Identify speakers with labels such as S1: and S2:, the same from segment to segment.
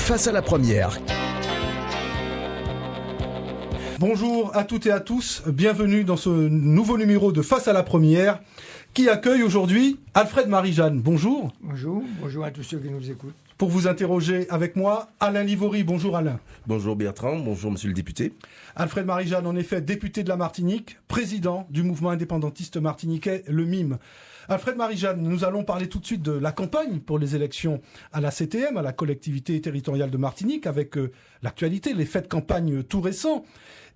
S1: Face à la première.
S2: Bonjour à toutes et à tous, bienvenue dans ce nouveau numéro de Face à la première qui accueille aujourd'hui Alfred Marie-Jeanne. Bonjour.
S3: Bonjour à tous ceux qui nous écoutent.
S2: Pour vous interroger avec moi, Alain Livory. Bonjour Alain.
S4: Bonjour Bertrand, bonjour monsieur le député.
S2: Alfred Marie-Jeanne, en effet, député de la Martinique, président du mouvement indépendantiste martiniquais, le MIM. Alfred Marie-Jeanne, nous allons parler tout de suite de la campagne pour les élections à la CTM, à la collectivité territoriale de Martinique, avec l'actualité, les faits de campagne tout récents.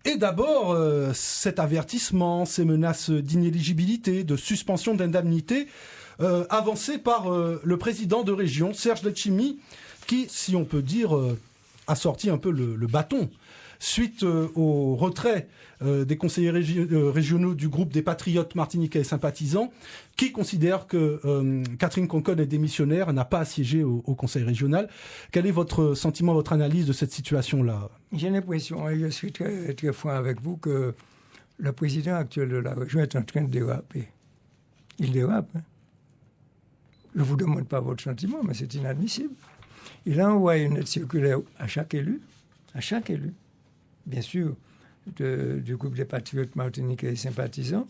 S2: Et d'abord, cet avertissement, ces menaces d'inéligibilité, de suspension d'indemnité, avancées par le président de région, Serge Letchimy, qui, si on peut dire, a sorti un peu le bâton suite au retrait des conseillers régionaux du groupe des patriotes martiniquais et sympathisants, qui considèrent que Catherine Conconne est démissionnaire, n'a pas à siéger au conseil régional. Quel est votre sentiment, votre analyse de cette situation-là ?
S3: J'ai l'impression, et je suis très, très franc avec vous, que le président actuel de la région est en train de déraper. Il dérape. Hein. Je ne vous demande pas votre sentiment, mais c'est inadmissible. Il a envoyé une lettre circulaire à chaque élu, bien sûr, du groupe des patriotes martiniquais et sympathisants,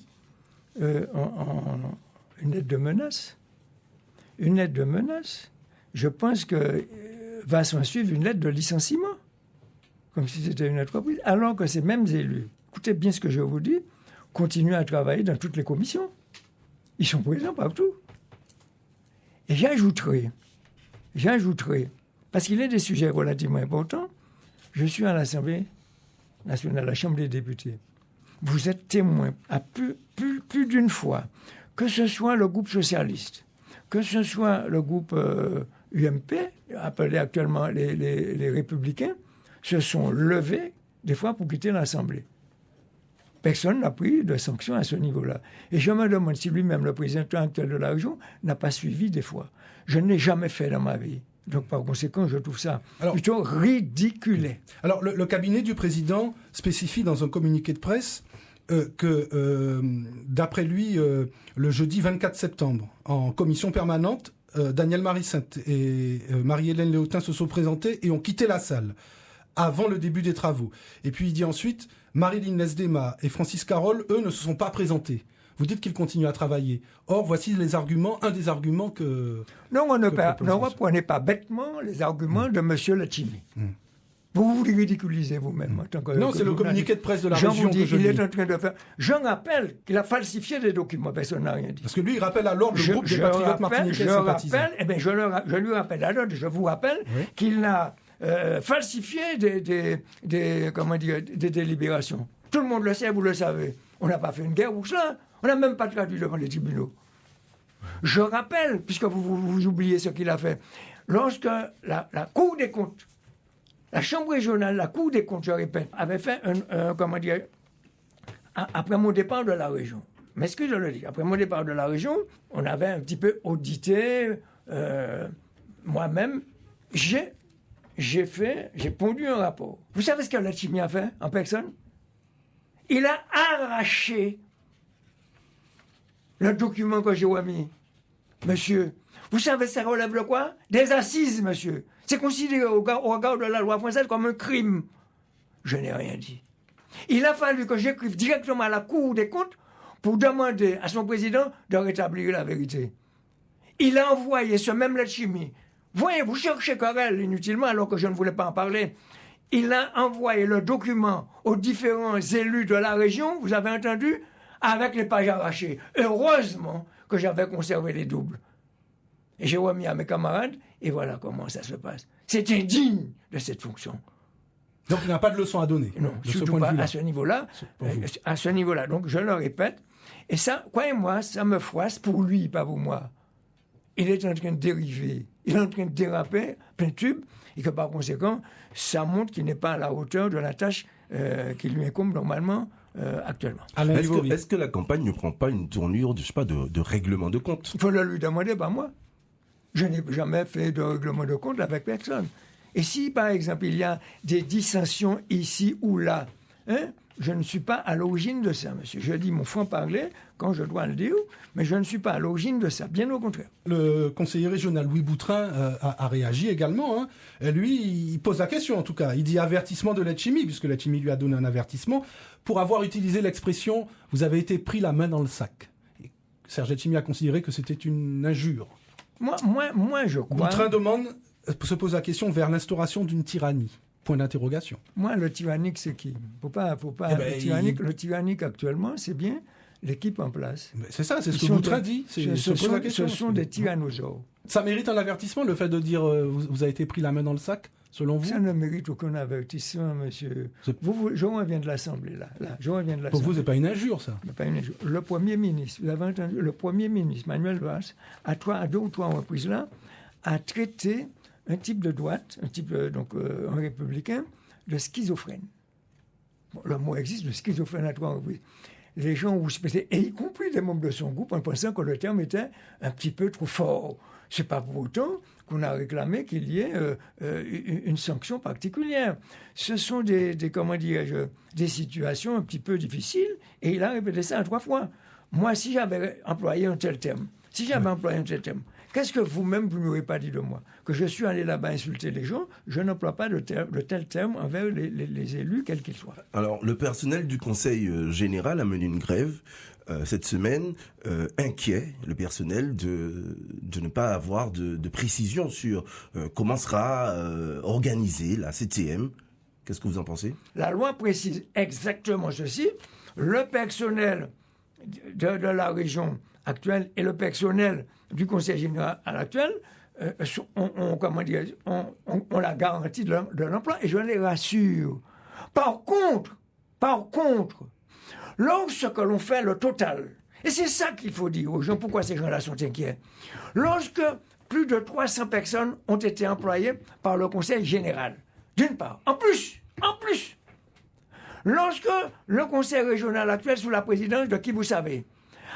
S3: une lettre de menace. Une lettre de menace. Je pense que va s'en suivre une lettre de licenciement, comme si c'était une entreprise, alors que ces mêmes élus, écoutez bien ce que je vous dis, continuent à travailler dans toutes les commissions. Ils sont présents partout. Et j'ajouterai, parce qu'il y a des sujets relativement importants, je suis à l'Assemblée nationale, à la Chambre des députés. Vous êtes témoin à plus d'une fois, que ce soit le groupe socialiste, que ce soit le groupe UMP, appelé actuellement les Républicains, se sont levés des fois pour quitter l'Assemblée. Personne n'a pris de sanctions à ce niveau-là. Et je me demande si lui-même, le président actuel de la région, n'a pas suivi des fois. Je ne l'ai jamais fait dans ma vie. Donc, par conséquent, je trouve ça plutôt ridiculé.
S2: Alors, le cabinet du président spécifie dans un communiqué de presse que, d'après lui, le jeudi 24 septembre, en commission permanente, Daniel Marie-Sainte et Marie-Hélène Léotin se sont présentés et ont quitté la salle avant le début des travaux. Et puis, il dit ensuite, Marilyn Lesdema et Francis Carole, eux, ne se sont pas présentés. Vous dites qu'ils continuent à travailler. Or, voici un des arguments que...
S3: Non, ne reprenez pas bêtement les arguments de M. Letchimy. Vous vous ridiculisez vous-même.
S2: Non, c'est le communiqué de presse de la région que je
S3: lis. Il est en train de faire... Je rappelle qu'il a falsifié des documents, personne n'a rien dit.
S2: Parce que lui, il rappelle à l'ordre le groupe des patriotes martiniquais sympathisants.
S3: Je lui rappelle à l'ordre, je vous rappelle qu'il a falsifié des délibérations. Tout le monde le sait, vous le savez. On n'a pas fait une guerre pour cela. On n'a même pas traduit devant les tribunaux. Je rappelle, puisque vous oubliez ce qu'il a fait, lorsque la Cour des comptes, la Chambre régionale, la Cour des comptes, je répète, avait fait après mon départ de la région. Mais ce que je le dis, après mon départ de la région, on avait un petit peu audité, moi-même, j'ai pondu un rapport. Vous savez ce que Letchimy a fait en personne? Il a arraché le document que j'ai remis. Monsieur, vous savez, ça relève de quoi? Des assises, monsieur. C'est considéré au regard de la loi française comme un crime. Je n'ai rien dit. Il a fallu que j'écrive directement à la Cour des comptes pour demander à son président de rétablir la vérité. Il a envoyé ce même Letchimy. Voyez, vous cherchez querelle inutilement alors que je ne voulais pas en parler. Il a envoyé le document aux différents élus de la région, vous avez entendu, avec les pages arrachées. Heureusement que j'avais conservé les doubles. Et j'ai remis à mes camarades, et voilà comment ça se passe. C'est indigne de cette fonction.
S2: Donc il n'y a pas de leçon à donner.
S3: Non, surtout pas à ce niveau-là. À ce niveau-là. Donc je le répète. Et ça, croyez-moi, ça me froisse pour lui, pas pour moi. Il est en train de dériver. Il est en train de déraper, plein tube, et que par conséquent, ça montre qu'il n'est pas à la hauteur de la tâche qui lui incombe normalement actuellement.
S4: Est-ce que la campagne ne prend pas une tournure de règlement de compte?
S3: Il faut le lui demander, pas moi. Je n'ai jamais fait de règlement de compte avec personne. Et si, par exemple, il y a des dissensions ici ou là, je ne suis pas à l'origine de ça, monsieur. Je dis mon franc-parler quand je dois le dire, mais je ne suis pas à l'origine de ça, bien au contraire.
S2: Le conseiller régional Louis Boutrin a réagi également. Hein. Et lui, il pose la question en tout cas. Il dit avertissement de Letchimy, puisque Letchimy lui a donné un avertissement, pour avoir utilisé l'expression « vous avez été pris la main dans le sac ». Serge Letchimy a considéré que c'était une injure.
S3: Moi, je crois...
S2: Boutrin se pose la question vers l'instauration d'une tyrannie. Point d'interrogation.
S3: Moi, le tyrannique, c'est qui? Faut pas. Le tyrannique actuellement, c'est bien l'équipe en place.
S2: Mais c'est ça, c'est ce que Boutrin dit.
S3: Ce sont des tyrannosaures.
S2: Ça mérite un avertissement, le fait de dire vous avez été pris la main dans le sac, selon vous?
S3: Ça ne mérite aucun avertissement, monsieur. Je reviens de l'Assemblée, là.
S2: Pour vous, c'est pas une injure, ça?
S3: Pas une injure. Le Premier ministre, vous avez entendu, le Premier ministre, Manuel Valls, à 2 ou 3 reprises là, a traité un type de droite, un républicain, de schizophrène. Bon, le mot existe, le schizophrène à 3 reprises. Les gens rouspétaient, et y compris des membres de son groupe, en pensant que le terme était un petit peu trop fort. C'est pas pour autant qu'on a réclamé qu'il y ait une sanction particulière. Ce sont des situations un petit peu difficiles, et il a répété ça 3 fois. Moi, si j'avais employé un tel terme, qu'est-ce que vous-même, vous n'aurez pas dit de moi? Que je suis allé là-bas insulter les gens, je n'emploie pas de tel terme envers les élus, quels qu'ils soient.
S4: Alors, le personnel du Conseil général a mené une grève cette semaine, inquiet, le personnel, de ne pas avoir de précision sur comment sera organisée la CTM. Qu'est-ce que vous en pensez?
S3: La loi précise exactement ceci. Le personnel de la région actuelle et le personnel du Conseil général actuel on la garantie de l'emploi, et je les rassure. Par contre, lorsque l'on fait le total, et c'est ça qu'il faut dire aux gens, pourquoi ces gens-là sont inquiets, lorsque plus de 300 personnes ont été employées par le Conseil général, d'une part, en plus, lorsque le Conseil régional actuel, sous la présidence de qui vous savez,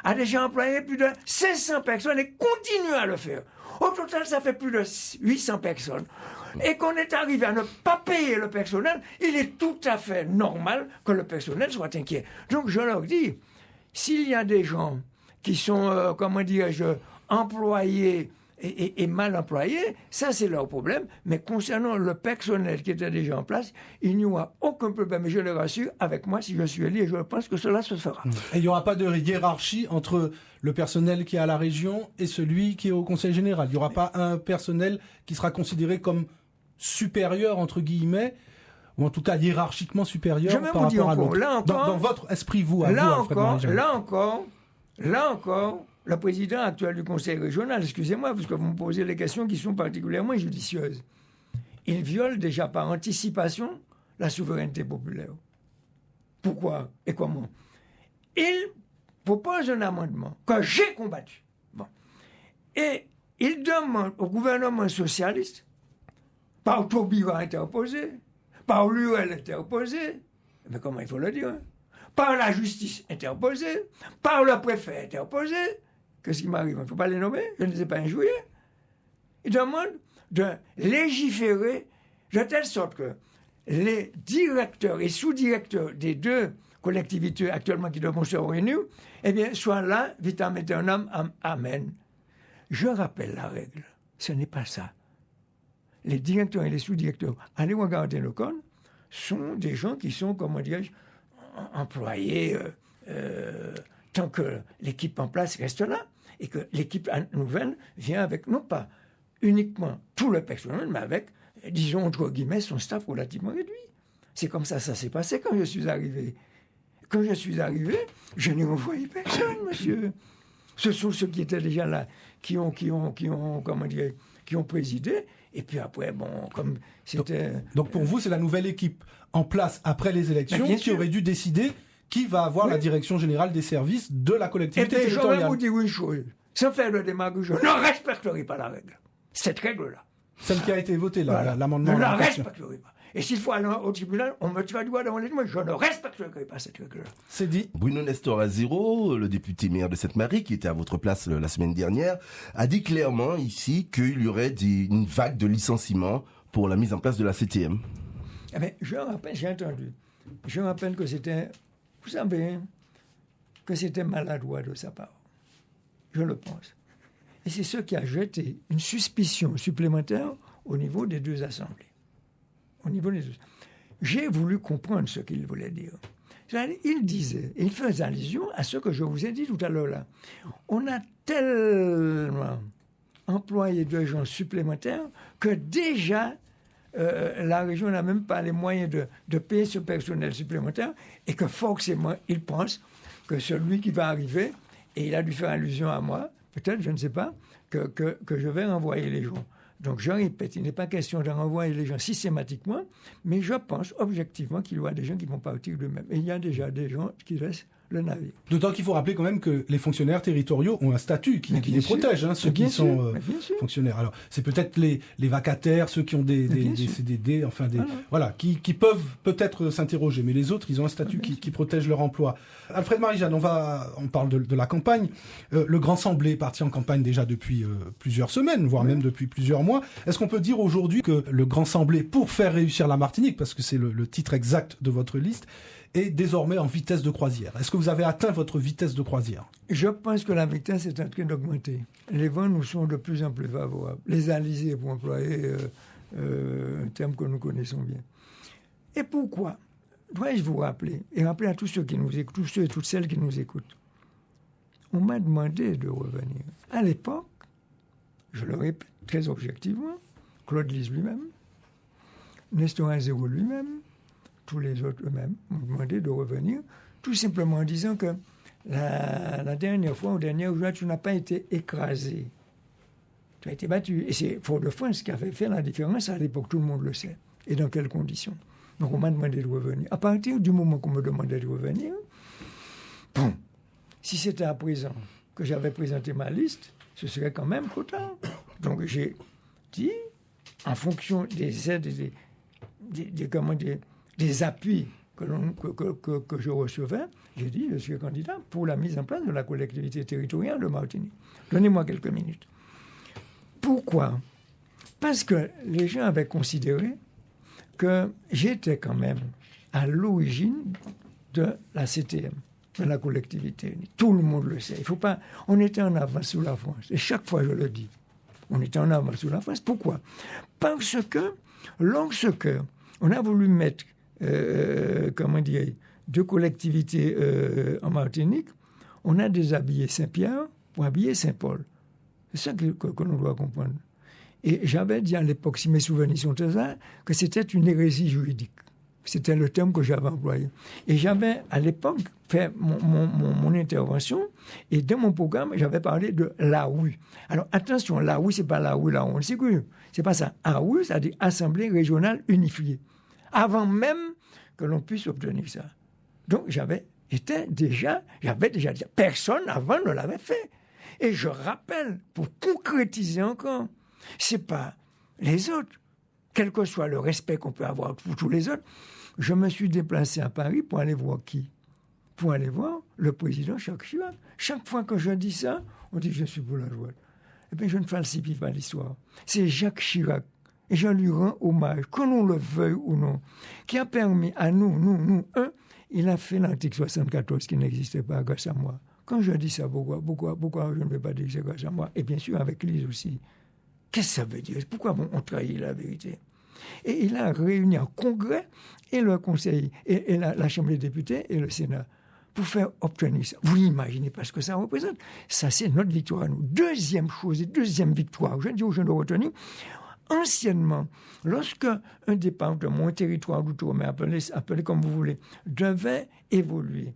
S3: a déjà employé plus de 500 personnes et continue à le faire. Au total, ça fait plus de 800 personnes. Et qu'on est arrivé à ne pas payer le personnel, il est tout à fait normal que le personnel soit inquiet. Donc je leur dis, s'il y a des gens qui sont, employés et mal employés, ça c'est leur problème. Mais concernant le personnel qui était déjà en place, il n'y aura aucun problème. Et je les rassure, avec moi, si je suis élu, et je pense que cela se fera.
S2: Et il n'y aura pas de hiérarchie entre le personnel qui est à la région et celui qui est au Conseil général. Il n'y aura pas un personnel qui sera considéré comme supérieur, entre guillemets, ou en tout cas hiérarchiquement supérieur par rapport à l'autre. Dans votre esprit,
S3: Là encore, le président actuel du Conseil régional, excusez-moi, parce que vous me posez des questions qui sont particulièrement judicieuses, il viole déjà par anticipation la souveraineté populaire. Pourquoi et comment? Il propose un amendement que j'ai combattu. Bon. Et il demande au gouvernement socialiste, par Taubira interposé, par l'UL interposé, mais comment il faut le dire, par la justice interposée, par le préfet interposé. Qu'est-ce qui m'arrive? Il ne faut pas les nommer, je ne les ai pas injuriés. Il demande de légiférer de telle sorte que les directeurs et sous-directeurs des 2 collectivités actuellement qui doivent se réunir, eh bien, soient là, vitam aeternam, amen. Je rappelle la règle. Ce n'est pas ça. Les directeurs et les sous-directeurs, allez regarder le code, sont des gens qui sont, comment dirais-je, employés tant que l'équipe en place reste là, et que l'équipe nouvelle vient avec, non pas uniquement tout le personnel, mais avec, disons, entre guillemets, son staff relativement réduit. C'est comme ça s'est passé quand je suis arrivé. Quand je suis arrivé, je n'ai envoyé personne, monsieur. Ce sont ceux qui étaient déjà là, qui ont présidé, et puis après, bon, comme c'était...
S2: Donc pour vous, c'est la nouvelle équipe en place après les élections qui aurait dû décider qui va avoir la direction générale des services de la collectivité territoriale.
S3: Je vais vous dire une chose, sans faire de démagogie, je ne respecterai pas la règle. Cette règle-là.
S2: Celle qui a été votée, là, l'amendement.
S3: Je ne la respecterai pas. Et s'il faut aller au tribunal, on me tira du doigt devant les doigts. Je ne respecterai pas cette règle-là.
S2: C'est dit.
S4: Bruno Nestor Azero, le député maire de Sainte-Marie, qui était à votre place la semaine dernière, a dit clairement ici qu'il y aurait une vague de licenciements pour la mise en place de la CTM.
S3: Eh bien, je rappelle, j'ai entendu je rappelle que c'était, vous savez, que c'était maladroit de sa part. Je le pense. Et c'est ce qui a jeté une suspicion supplémentaire au niveau des deux assemblées. J'ai voulu comprendre ce qu'il voulait dire. Il disait, il faisait allusion à ce que je vous ai dit tout à l'heure là. On a tellement employé de gens supplémentaires que déjà la région n'a même pas les moyens de payer ce personnel supplémentaire et que forcément il pense que celui qui va arriver, et il a dû faire allusion à moi, peut-être, je ne sais pas, que je vais renvoyer les gens. Donc je répète, il n'est pas question de renvoyer les gens systématiquement, mais je pense objectivement qu'il y aura des gens qui vont partir d'eux-mêmes. Et il y a déjà des gens qui laissent le navire.
S2: D'autant qu'il faut rappeler quand même que les fonctionnaires territoriaux ont un statut qui les protège, hein, ceux qui sont fonctionnaires. Alors c'est peut-être les vacataires, ceux qui ont des CDD, enfin voilà, qui peuvent peut-être s'interroger, mais les autres, ils ont un statut qui protège leur emploi. Alfred Marie-Jeanne, on parle de la campagne. Le Grand Semblé est parti en campagne déjà depuis plusieurs semaines, voire même depuis plusieurs mois. Est-ce qu'on peut dire aujourd'hui que le Grand Semblé, pour faire réussir la Martinique, parce que c'est le titre exact de votre liste, est désormais en vitesse de croisière? Est-ce que vous avez atteint votre vitesse de croisière?
S3: Je pense que la vitesse est en train d'augmenter. Les vents nous sont de plus en plus favorables. Les alizés, pour employer un terme que nous connaissons bien. Et pourquoi? Dois-je vous rappeler, et rappeler à tous ceux qui nous écoutent, tous ceux et toutes celles qui nous écoutent, on m'a demandé de revenir. À l'époque, je le répète très objectivement, Claude Lise lui-même, Nestor Azero lui-même, tous les autres eux-mêmes m'ont demandé de revenir, tout simplement en disant que la dernière fois, au dernier jour, tu n'as pas été écrasé. Tu as été battu. Et c'est Fort-de-France qui avait fait la différence à l'époque, tout le monde le sait. Et dans quelles conditions? Donc on m'a demandé de revenir. À partir du moment qu'on me demandait de revenir, bon, si c'était à présent que j'avais présenté ma liste, ce serait quand même trop tard. Donc j'ai dit, en fonction des aides, des appuis que je recevais, j'ai dit, je suis candidat pour la mise en place de la collectivité territoriale de Martinique. Donnez-moi quelques minutes. Pourquoi? Parce que les gens avaient considéré que j'étais quand même à l'origine de la CTM, de la collectivité unie. Tout le monde le sait. Il faut pas. On était en avance sur la France. Et chaque fois, je le dis. On était en avance sur la France. Pourquoi? Parce que lorsque on a voulu mettre, deux collectivités en Martinique, on a déshabillé Saint-Pierre pour habiller Saint-Paul. C'est ça que l'on doit comprendre. Et j'avais dit à l'époque, si mes souvenirs sont exacts, que c'était une hérésie juridique. C'était le terme que j'avais employé. Et j'avais, à l'époque, fait mon intervention, et dans mon programme, j'avais parlé de l'AOU. Alors, attention, l'AOU, c'est pas l'AOU, là, on le sait que c'est pas ça. AOU, c'est-à-dire Assemblée régionale unifiée. Avant même que l'on puisse obtenir ça. Donc, j'avais déjà dit, personne avant ne l'avait fait. Et je rappelle, pour concrétiser encore, c'est pas les autres, quel que soit le respect qu'on peut avoir pour tous les autres. Je me suis déplacé à Paris pour aller voir qui? Pour aller voir le président Jacques Chirac. Chaque fois que je dis ça, on dit que je suis pour la droite. Eh bien, je ne falsifie pas l'histoire. C'est Jacques Chirac, et je lui rends hommage, que l'on le veuille ou non, qui a permis à nous, il a fait l'article 74 qui n'existait pas grâce à moi. Quand je dis ça, pourquoi je ne vais pas dire que c'est grâce à moi? Et bien sûr, avec Lise aussi. Qu'est-ce que ça veut dire? Pourquoi on trahit la vérité? Et il a réuni un congrès et le conseil, et la Chambre des députés et le Sénat pour faire obtenir ça. Vous imaginez pas ce que ça représente. Ça, c'est notre victoire à nous. Deuxième chose et deuxième victoire, je dis aux gens de retenir, anciennement, lorsque un département, un territoire d'outre-mer, appelé comme vous voulez, devait évoluer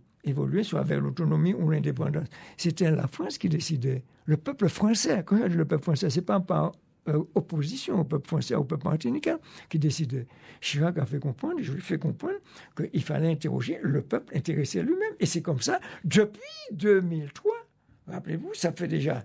S3: soit vers l'autonomie ou l'indépendance, c'était la France qui décidait. Le peuple français, quand je dis le peuple français, c'est pas par opposition au peuple français, au peuple martiniquais qui décidait. Chirac a fait comprendre, je lui ai fait comprendre qu'il fallait interroger le peuple intéressé lui-même. Et c'est comme ça, depuis 2003, rappelez-vous, ça fait déjà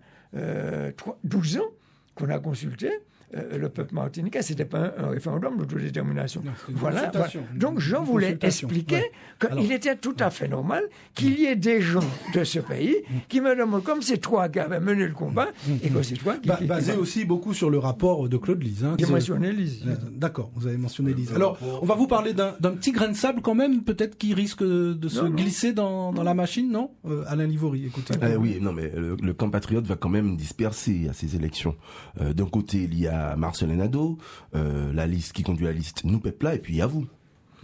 S3: 12 ans qu'on a consulté le peuple martiniquais. Ce n'était pas un référendum d'autodétermination.
S2: Non, c'était une
S3: Voilà.
S2: consultation.
S3: Donc je
S2: Une
S3: voulais
S2: consultation.
S3: expliquer
S2: Ouais.
S3: qu'il
S2: Alors.
S3: était tout à fait normal qu'il y ait des gens de ce pays qui me demandent, comme c'est toi qui avais mené le combat, et que c'est toi qui...
S2: Basé aussi beaucoup sur le rapport de Claude Lise. Hein,
S3: J'ai
S2: que-
S3: mentionné Lise.
S2: D'accord, vous avez mentionné Lise. Alors, on va vous parler d'un petit grain de sable quand même, peut-être qui risque de se glisser dans la machine, non Alain Livory, écoutez.
S4: Oui, non, mais le camp patriote va quand même disperser à ces élections. D'un côté, il y a Marcelin Nadeau, la liste qui conduit la liste Nous Pepla, et puis il y a vous.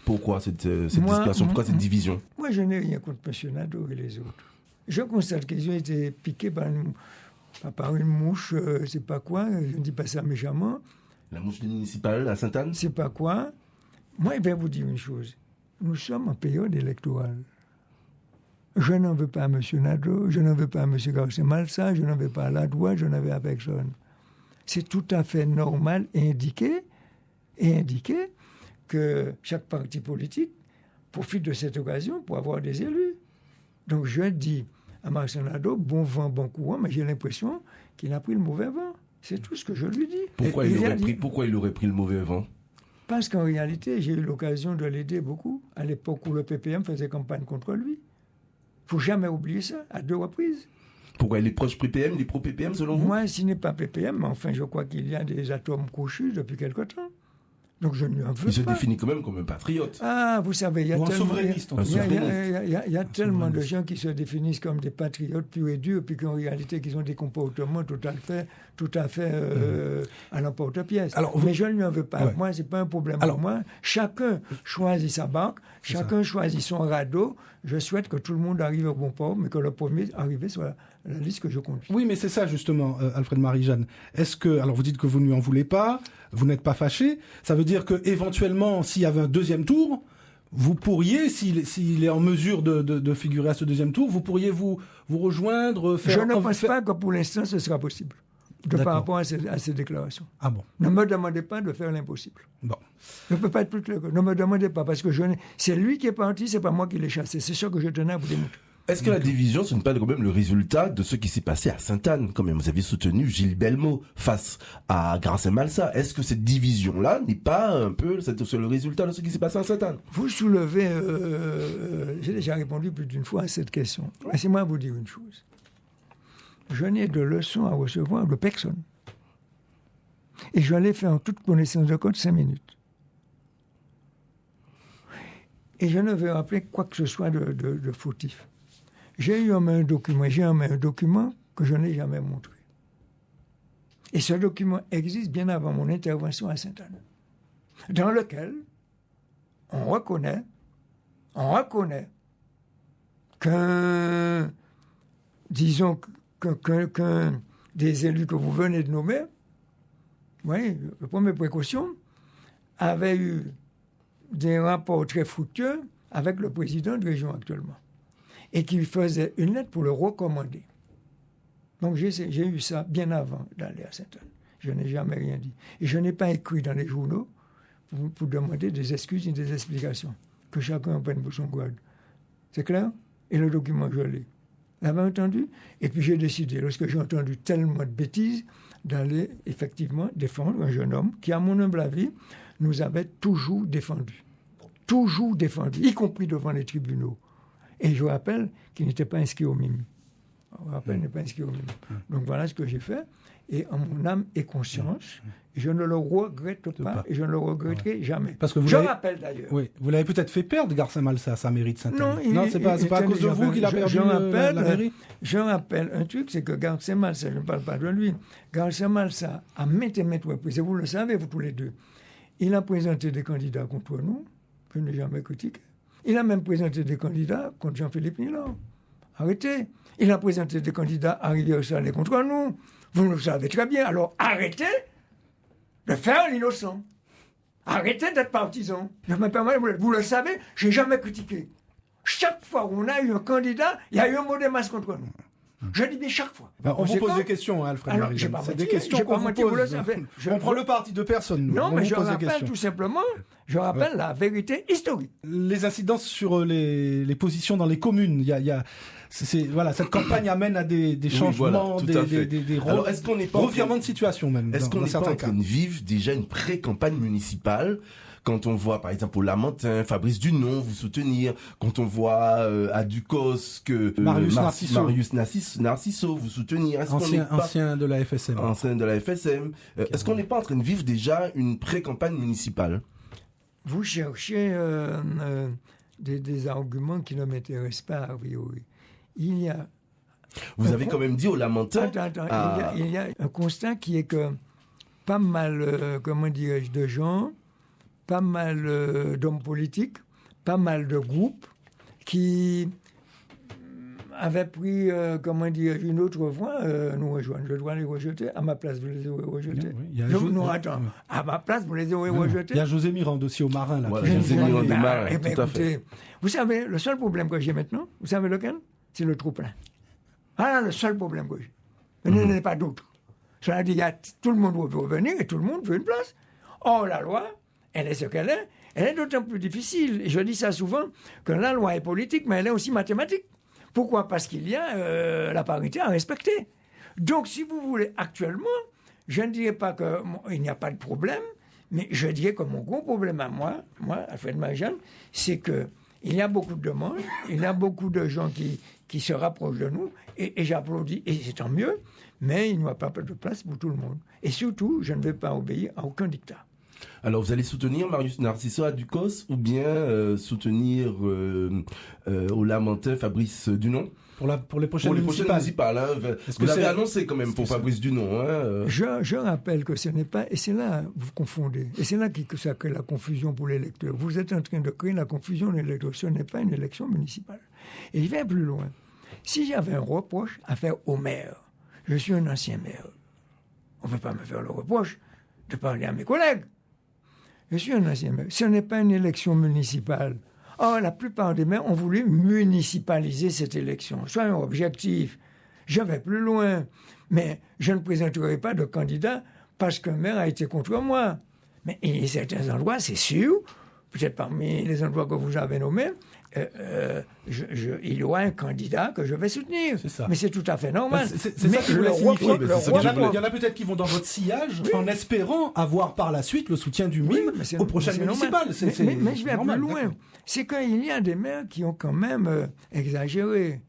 S4: Pourquoi cette dispersion? Pourquoi cette division?
S3: Moi, je n'ai rien contre M. Nadeau et les autres. Je constate qu'ils ont été piqués par une mouche, c'est pas quoi, je ne dis pas ça méchamment,
S4: La mouche municipale à Sainte-Anne?
S3: c'est pas quoi. Moi, je vais vous dire une chose. Nous sommes en période électorale. Je n'en veux pas à M. Nadeau, je n'en veux pas à M. Garcia Malsa, je n'en veux pas à la droite, je n'en veux à personne. C'est tout à fait normal et indiqué que chaque parti politique profite de cette occasion pour avoir des élus. Donc je dis à Marcel Nadeau, bon vent, bon courant, mais j'ai l'impression qu'il a pris le mauvais vent. C'est tout ce que je lui dis.
S4: Pourquoi
S3: Et
S4: il aurait pris le mauvais vent?
S3: Parce qu'en réalité, j'ai eu l'occasion de l'aider beaucoup à l'époque où le PPM faisait campagne contre lui. Il ne faut jamais oublier ça, à 2 reprises.
S4: Pourquoi il est proche PPM, il est pro-PPM selon vous?
S3: Moi, s'il n'est pas PPM, mais enfin, je crois qu'il y a des atomes crochus depuis quelque temps. Donc je ne lui en veux
S4: Il se
S3: pas.
S4: définit quand même comme un patriote.
S3: Ah, vous savez, il y a
S2: Ou un
S3: tellement,
S2: souverainiste, en tout
S3: il y a-
S2: cas.
S3: il y a tellement de gens qui se définissent comme des patriotes purs et durs, puis qu'en réalité, qu'ils ont des comportements tout à fait à l'emporte-pièce.
S2: Alors,
S3: Mais je ne lui en veux pas.
S2: Ouais.
S3: Moi, c'est pas un problème
S2: Alors-
S3: pour moi. Chacun choisit sa banque, chacun choisit son radeau. Je souhaite que tout le monde arrive au bon port, mais que le premier arrivé soit la liste que je conduis.
S2: Oui, mais c'est ça justement, Alfred Marie-Jeanne. Est-ce que, alors vous dites que vous ne lui en voulez pas, vous n'êtes pas fâché, ça veut dire que éventuellement, s'il y avait un deuxième tour, vous pourriez, s'il est en mesure de figurer à ce deuxième tour, vous pourriez vous rejoindre, faire...
S3: Je ne pense
S2: faire-
S3: pas que pour l'instant ce sera possible,
S2: D'accord.
S3: par rapport à ces déclarations.
S2: Ah bon,
S3: Ne me demandez pas de faire l'impossible.
S2: bon.
S3: Je ne peux pas être plus clair. Ne me demandez pas, parce que c'est lui qui est parti, c'est pas moi qui l'ai chassé. C'est sûr que je tenais à vous démontrer.
S4: Est-ce que la division, ce n'est pas quand même le résultat de ce qui s'est passé à Sainte-Anne? Quand même, vous avez soutenu Gilles Belmo face à Gracien Malsa. Est-ce que cette division-là n'est pas un peu le résultat de ce qui s'est passé à Sainte-Anne?
S3: Vous soulevez, j'ai déjà répondu plus d'une fois à cette question. Laissez-moi vous dire une chose. Je n'ai de leçons à recevoir de personne. Et je l'ai fait en toute connaissance de cause 5 minutes. Et je ne veux rappeler quoi que ce soit de fautif. J'ai eu en main un document que je n'ai jamais montré. Et ce document existe bien avant mon intervention à Sainte-Anne, dans lequel on reconnaît qu'un des élus que vous venez de nommer, oui, le premier précaution, avait eu des rapports très fructueux avec le président de région actuellement, et qui faisait une lettre pour le recommander. Donc j'ai eu ça bien avant d'aller à Sainte-Anne. Je n'ai jamais rien dit. Et je n'ai pas écrit dans les journaux pour demander des excuses et des explications. Que chacun en prenne pour son grade. C'est clair? Et le document, je l'ai. Vous l'avez entendu? Et puis j'ai décidé, lorsque j'ai entendu tellement de bêtises, d'aller effectivement défendre un jeune homme qui, à mon humble avis, nous avait toujours défendu. Toujours défendu, y compris devant les tribunaux. Et je rappelle qu'il n'était pas inscrit au MIM. Je rappelle, il n'est pas inscrit au MIM. Donc voilà ce que j'ai fait. Et en mon âme et conscience, je ne le regrette pas et je ne le regretterai jamais.
S2: Parce que vous
S3: je
S2: l'avez-
S3: rappelle d'ailleurs.
S2: Oui, vous l'avez peut-être fait perdre, Garcin Malsa, sa mairie de Sainte-Anne.
S3: Non,
S2: c'est pas à cause de vous qu'il a perdu la mairie.
S3: Je rappelle un truc, c'est que Garcin Malsa, je ne parle pas de lui, Garcin Malsa a maintes et maintes reprises, et vous le savez, vous tous les deux, il a présenté des candidats contre nous, je n'ai jamais critiqué. Il a même présenté des candidats contre Jean-Philippe Nilan. Arrêtez. Il a présenté des candidats à Rivière-Salée contre nous. Vous le savez très bien. Alors arrêtez de faire l'innocent. Arrêtez d'être partisan. Je me permets, vous le savez, je n'ai jamais critiqué. Chaque fois où on a eu un candidat, il y a eu un mot de masse contre nous. Je dis bien chaque fois.
S2: On vous pose
S3: Conséquent,
S2: des questions, hein, Alfred
S3: alors,
S2: Marie.
S3: j'ai pas
S2: C'est
S3: menti,
S2: des questions
S3: j'ai
S2: qu'on
S3: pas
S2: vous
S3: menti, vous le
S2: pose.
S3: savez.
S2: On prend le parti de personne. nous.
S3: Non,
S2: On
S3: mais
S2: vous
S3: je
S2: pose des
S3: rappelle
S2: questions.
S3: tout simplement, je rappelle la vérité historique.
S2: Les incidences sur les positions dans les communes. Il y a voilà, cette campagne amène à des changements,
S4: tout à fait.
S2: des
S4: Alors, est-ce qu'on n'est pas
S2: revirements de situation même.
S4: Est-ce qu'on
S2: dans
S4: n'est pas
S2: certains
S4: en
S2: cas.
S4: train de vivre déjà une pré-campagne municipale? Quand on voit, par exemple, au Lamentin, Fabrice Dunon vous soutenir, quand on voit à Ducos que
S2: Marius
S4: Narciso vous soutenir, est-ce qu'on n'est pas
S2: ancien de la FSM.
S4: ancien de la FSM, est-ce qu'on n'est pas en train de vivre déjà une pré-campagne municipale?
S3: Vous cherchez des arguments qui ne m'intéressent pas, a priori. Il y a...
S4: Vous avez quand même dit au Lamentin...
S3: Attends, il y a un constat qui est que pas mal, comment dirais-je, de gens, pas mal d'hommes politiques, pas mal de groupes qui avaient pris, comment dirais-je, une autre voie, nous rejoindre. Je dois les rejeter. À ma place, vous les aurez rejetés. Attends. À ma place, vous les aurez rejetés.
S2: Il y a José Mirand aussi au Marin. Là,
S4: voilà, José Mirand du Marin, tout à
S3: écoutez,
S4: fait.
S3: Vous savez, le seul problème que j'ai maintenant, vous savez lequel? C'est le trop-plein. Voilà le seul problème que j'ai. Il n'y en a pas d'autre. Cela dit, tout le monde veut revenir et tout le monde veut une place. Or, la loi, elle est ce qu'elle est. Elle est d'autant plus difficile. Et je dis ça souvent, que la loi est politique, mais elle est aussi mathématique. Pourquoi? Parce qu'il y a la parité à respecter. Donc, si vous voulez, actuellement, je ne dirais pas qu'il n'y a pas de problème, mais je dirais que mon gros problème à moi, Alfred Marie-Jeanne, c'est qu'il y a beaucoup de demandes, il y a beaucoup de gens qui se rapprochent de nous, et j'applaudis, et c'est tant mieux, mais il n'y a pas de place pour tout le monde. Et surtout, je ne vais pas obéir à aucun dictat.
S4: Alors, vous allez soutenir Marius Narciso à Ducos ou bien soutenir au Lamentin Fabrice Dunon?
S2: Pour les prochaines
S4: municipales. Vous l'avez annoncé quand même pour Fabrice Dunon.
S3: Je rappelle que ce n'est pas... Et c'est là vous confondez. Et c'est là que ça crée la confusion pour l'électeur. Vous êtes en train de créer la confusion de l'électeur. Ce n'est pas une élection municipale. Et il va plus loin. Si j'avais un reproche à faire au maire, je suis un ancien maire. On ne peut pas me faire le reproche de parler à mes collègues. Je suis un ancien maire. Ce n'est pas une élection municipale. Or, la plupart des maires ont voulu municipaliser cette élection. Soyons objectifs. Je vais plus loin. Mais je ne présenterai pas de candidat parce qu'un maire a été contre moi. Mais il y a certains endroits, c'est sûr, peut-être parmi les endroits que vous avez nommés, il y aura un candidat que je vais soutenir.
S2: C'est ça.
S3: Mais c'est tout à fait normal.
S2: C'est ça que je voulais signifier. Il y en a peut-être qui vont dans votre sillage en espérant avoir par la suite le soutien du MIM aux prochaines municipales.
S3: Mais je vais plus loin. C'est qu'il y a des maires qui ont quand même exagéré.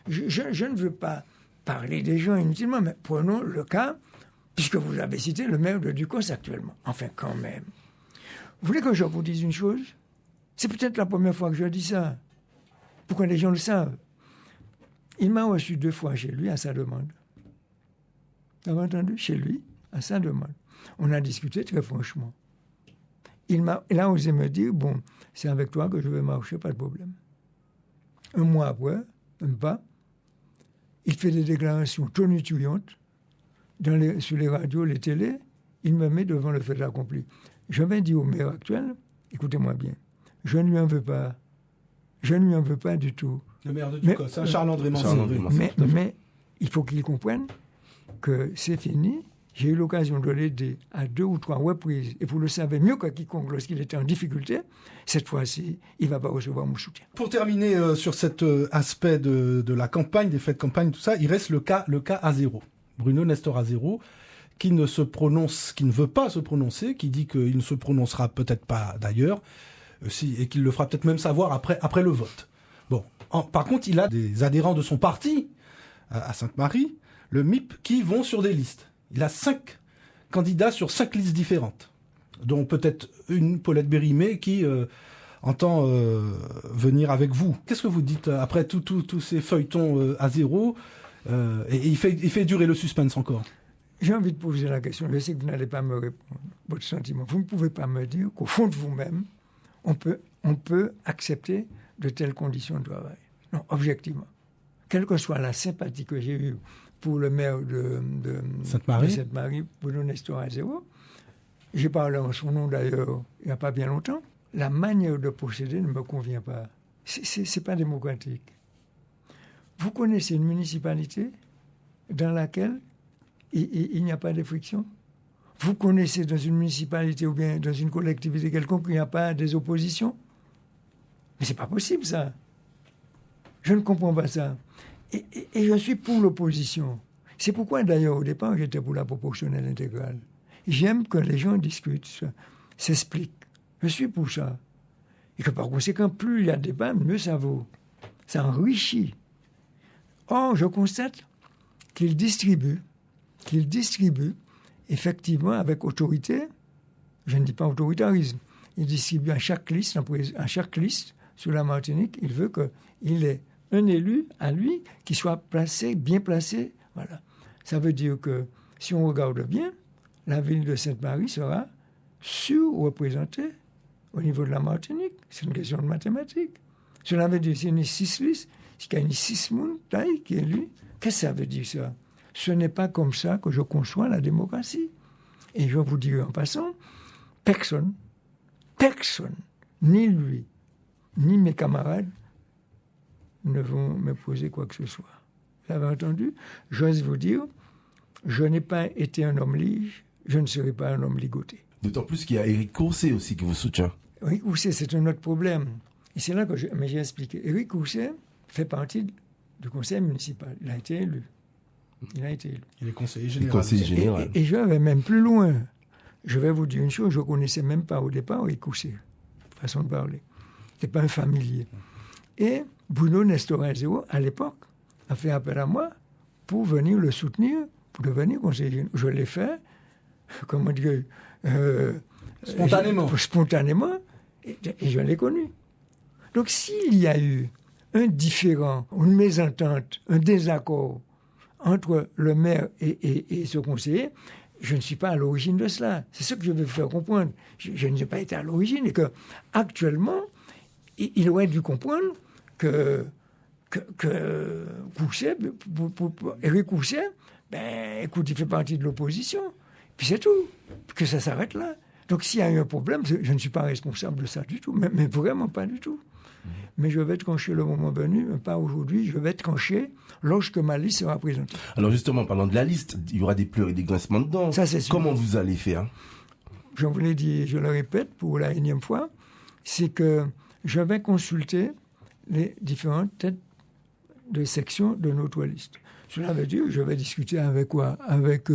S3: Je ne veux pas parler des gens inutilement, mais prenons le cas, puisque vous avez cité le maire de Ducos actuellement. Enfin, quand même. Vous voulez que je vous dise une chose? C'est peut-être la première fois que je dis ça. Pour que les gens le savent. Il m'a reçu 2 fois chez lui à sa demande. Vous avez entendu? Chez lui, à sa demande. On a discuté très franchement. Il a osé me dire, bon, c'est avec toi que je vais marcher, pas de problème. Un mois après, même pas, il fait des déclarations tonitruantes sur les radios, les télés. Il me met devant le fait accompli. Je vais dire au maire actuel, écoutez-moi bien, je ne lui en veux pas. Je ne lui en veux pas du tout.
S2: Le maire de Ducos, Charles-André Mancy.
S3: Mais il faut qu'il comprenne que c'est fini. J'ai eu l'occasion de l'aider à 2 ou 3 reprises. Et vous le savez mieux que quiconque lorsqu'il était en difficulté. Cette fois-ci, il ne va pas recevoir mon soutien.
S2: Pour terminer sur cet aspect de la campagne, des faits de campagne, tout ça, il reste le cas Azero. Bruno Nestor Azero, qui ne veut pas se prononcer, qui dit qu'il ne se prononcera peut-être pas d'ailleurs, et qu'il le fera peut-être même savoir après le vote. Bon. Par contre, il a des adhérents de son parti à Sainte-Marie, le MIP, qui vont sur des listes. Il a 5 candidats sur 5 listes différentes, dont peut-être une, Paulette Bérimé, qui entend venir avec vous. Qu'est-ce que vous dites après tous ces feuilletons à zéro et il fait durer le suspense encore?
S3: J'ai envie de poser la question. Je sais que vous n'allez pas me répondre. Votre sentiment. Vous ne pouvez pas me dire qu'au fond de vous-même, on peut accepter de telles conditions de travail. Non, objectivement. Quelle que soit la sympathie que j'ai eue pour le maire de Sainte-Marie, Bruno Nestor Azero, j'ai parlé en son nom d'ailleurs il n'y a pas bien longtemps, la manière de procéder ne me convient pas. C'est pas démocratique. Vous connaissez une municipalité dans laquelle il n'y a pas de friction? Vous connaissez dans une municipalité ou bien dans une collectivité quelconque, il n'y a pas des oppositions? Mais c'est pas possible, ça. Je ne comprends pas ça. Et je suis pour l'opposition. C'est pourquoi, d'ailleurs, au départ, j'étais pour la proportionnelle intégrale. J'aime que les gens discutent, s'expliquent. Je suis pour ça. Et que par conséquent, plus il y a de débat, mieux ça vaut. Ça enrichit. Or, je constate qu'il distribue effectivement avec autorité, je ne dis pas autoritarisme, il distribue à chaque liste sur la Martinique, il veut qu'il ait un élu à lui qui soit bien placé. Voilà. Ça veut dire que si on regarde bien, la ville de Sainte-Marie sera surreprésentée au niveau de la Martinique. C'est une question de mathématiques. Cela veut dire s'il y a 6 listes, s'il y a 6 personnes qui est élu, qu'est-ce que ça veut dire ça? Ce n'est pas comme ça que je conçois la démocratie. Et je vous dis en passant, personne, ni lui, ni mes camarades, ne vont me poser quoi que ce soit. Vous avez entendu? J'ose vous dire, je n'ai pas été un homme lige, je ne serai pas un homme ligoté.
S4: D'autant plus qu'il y a Éric Courset aussi qui vous soutient.
S3: Éric Courset, c'est un autre problème. Et c'est là que j'ai expliqué. Éric Courset fait partie du conseil municipal. Il a été élu. Il
S2: est conseiller général.
S3: Et je vais même plus loin. Je vais vous dire une chose, je ne connaissais même pas au départ Éric Courset, façon de parler. Ce n'était pas un familier. Et Bruno Nestorazzo, à l'époque, a fait appel à moi pour venir le soutenir, pour devenir conseiller général. Je l'ai fait, comment dire, spontanément, et je l'ai connu. Donc s'il y a eu un différend, une mésentente, un désaccord entre le maire et ce conseiller, je ne suis pas à l'origine de cela. C'est ce que je veux faire comprendre. Je n'ai pas été à l'origine et que actuellement, il aurait dû comprendre que Courset, Éric Courset, écoute, il fait partie de l'opposition. Puis c'est tout. Que ça s'arrête là. Donc s'il y a eu un problème, je ne suis pas responsable de ça du tout. Mais vraiment pas du tout. Mais je vais trancher le moment venu, pas aujourd'hui, je vais trancher lorsque ma liste sera présentée.
S4: Alors justement, parlant de la liste, il y aura des pleurs et des grincements de dents.
S3: Ça, c'est sûr.
S4: Comment vous allez faire?
S3: Je vous l'ai dit, je le répète pour la énième fois, c'est que je vais consulter les différentes têtes de section de notre liste. Cela veut dire, je vais discuter avec quoi? Avec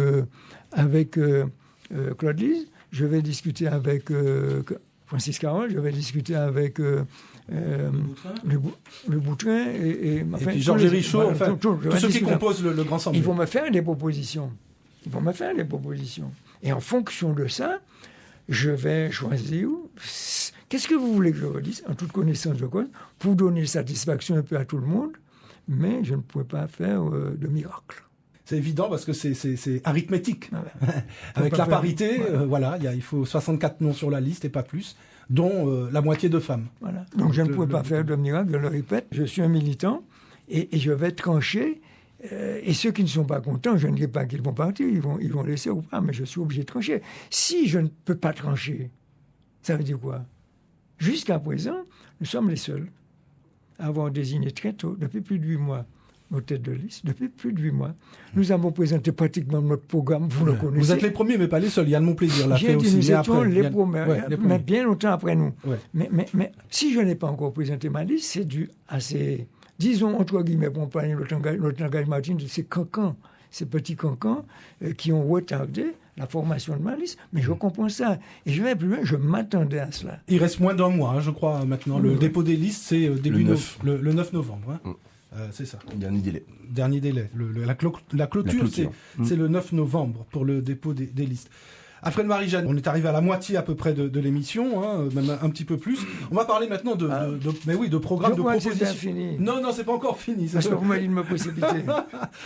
S3: Claude Lise, je vais discuter avec Francis Carole, je vais discuter avec le Boutrin et
S2: puis Georges Richaud, tous ceux qui composent le Grand Assemblée.
S3: Ils vont me faire des propositions. Et en fonction de ça, je vais choisir. Qu'est-ce que vous voulez que je vous dise, en toute connaissance de cause, pour donner satisfaction un peu à tout le monde, mais je ne pourrais pas faire de miracle.
S2: C'est évident parce que c'est arithmétique.
S3: Ah ouais.
S2: Avec la parité, il faut 64 noms sur la liste et pas plus, dont la moitié de femmes.
S3: Voilà. Donc je ne pouvais pas faire de miracle, je le répète. Je suis un militant et je vais trancher. Et ceux qui ne sont pas contents, je ne dis pas qu'ils vont partir, ils vont laisser ou pas, mais je suis obligé de trancher. Si je ne peux pas trancher, ça veut dire quoi? Jusqu'à présent, nous sommes les seuls à avoir désigné très tôt, depuis plus de 8 mois, nos têtes de liste, depuis plus de 8 mois. Nous avons présenté pratiquement notre programme, vous le connaissez.
S2: Vous êtes les premiers, mais pas les seuls. Yann Monplaisir l'a fait aussi.
S3: Nous étions les premiers, mais bien longtemps après nous.
S2: Ouais.
S3: Mais si je n'ai pas encore présenté ma liste, c'est dû à ces, disons, entre guillemets, pour parler de notre engagement, de ces cancans, ces petits cancans qui ont retardé la formation de ma liste. Mais je comprends ça. Et je vais plus loin, je m'attendais à cela.
S2: Il reste moins d'un mois, je crois, maintenant. Le dépôt des listes, c'est le 9 novembre. C'est ça. Dernier délai. La clôture, c'est le 9 novembre pour le dépôt des listes. Alfred Marie-Jeanne, on est arrivé à la moitié à peu près de l'émission, même un petit peu plus. On va parler maintenant de programme, de propositions.
S3: C'est fini.
S2: Non, c'est pas encore fini.
S3: Parce que vous m'avez dit de me précipiter.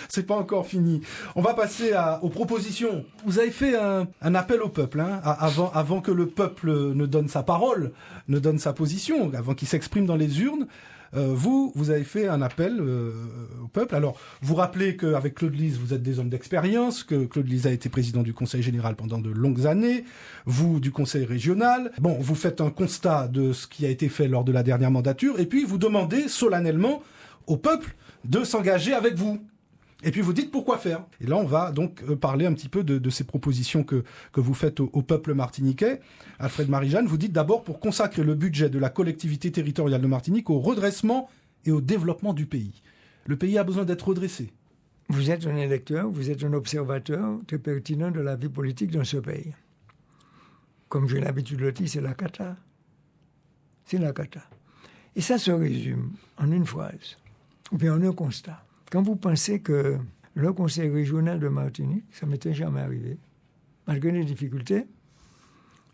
S2: C'est pas encore fini. On va passer aux propositions. Vous avez fait un appel au peuple, avant que le peuple ne donne sa parole, ne donne sa position, avant qu'il s'exprime dans les urnes. Vous avez fait un appel au peuple. Alors, vous rappelez qu'avec Claude Lise, vous êtes des hommes d'expérience, que Claude Lise a été président du Conseil général pendant de longues années, vous du Conseil régional. Bon, vous faites un constat de ce qui a été fait lors de la dernière mandature, et puis vous demandez solennellement au peuple de s'engager avec vous. Et puis vous dites pourquoi faire. Et là, on va donc parler un petit peu de ces propositions que vous faites au peuple martiniquais. Alfred Marie-Jeanne, vous dites d'abord pour consacrer le budget de la collectivité territoriale de Martinique au redressement et au développement du pays. Le pays a besoin d'être redressé.
S3: Vous êtes un électeur, vous êtes un observateur très pertinent de la vie politique dans ce pays. Comme j'ai l'habitude de le dire, c'est la cata. C'est la cata. Et ça se résume en une phrase, ou bien en un constat. Quand vous pensez que le conseil régional de Martinique, ça ne m'était jamais arrivé, malgré les difficultés,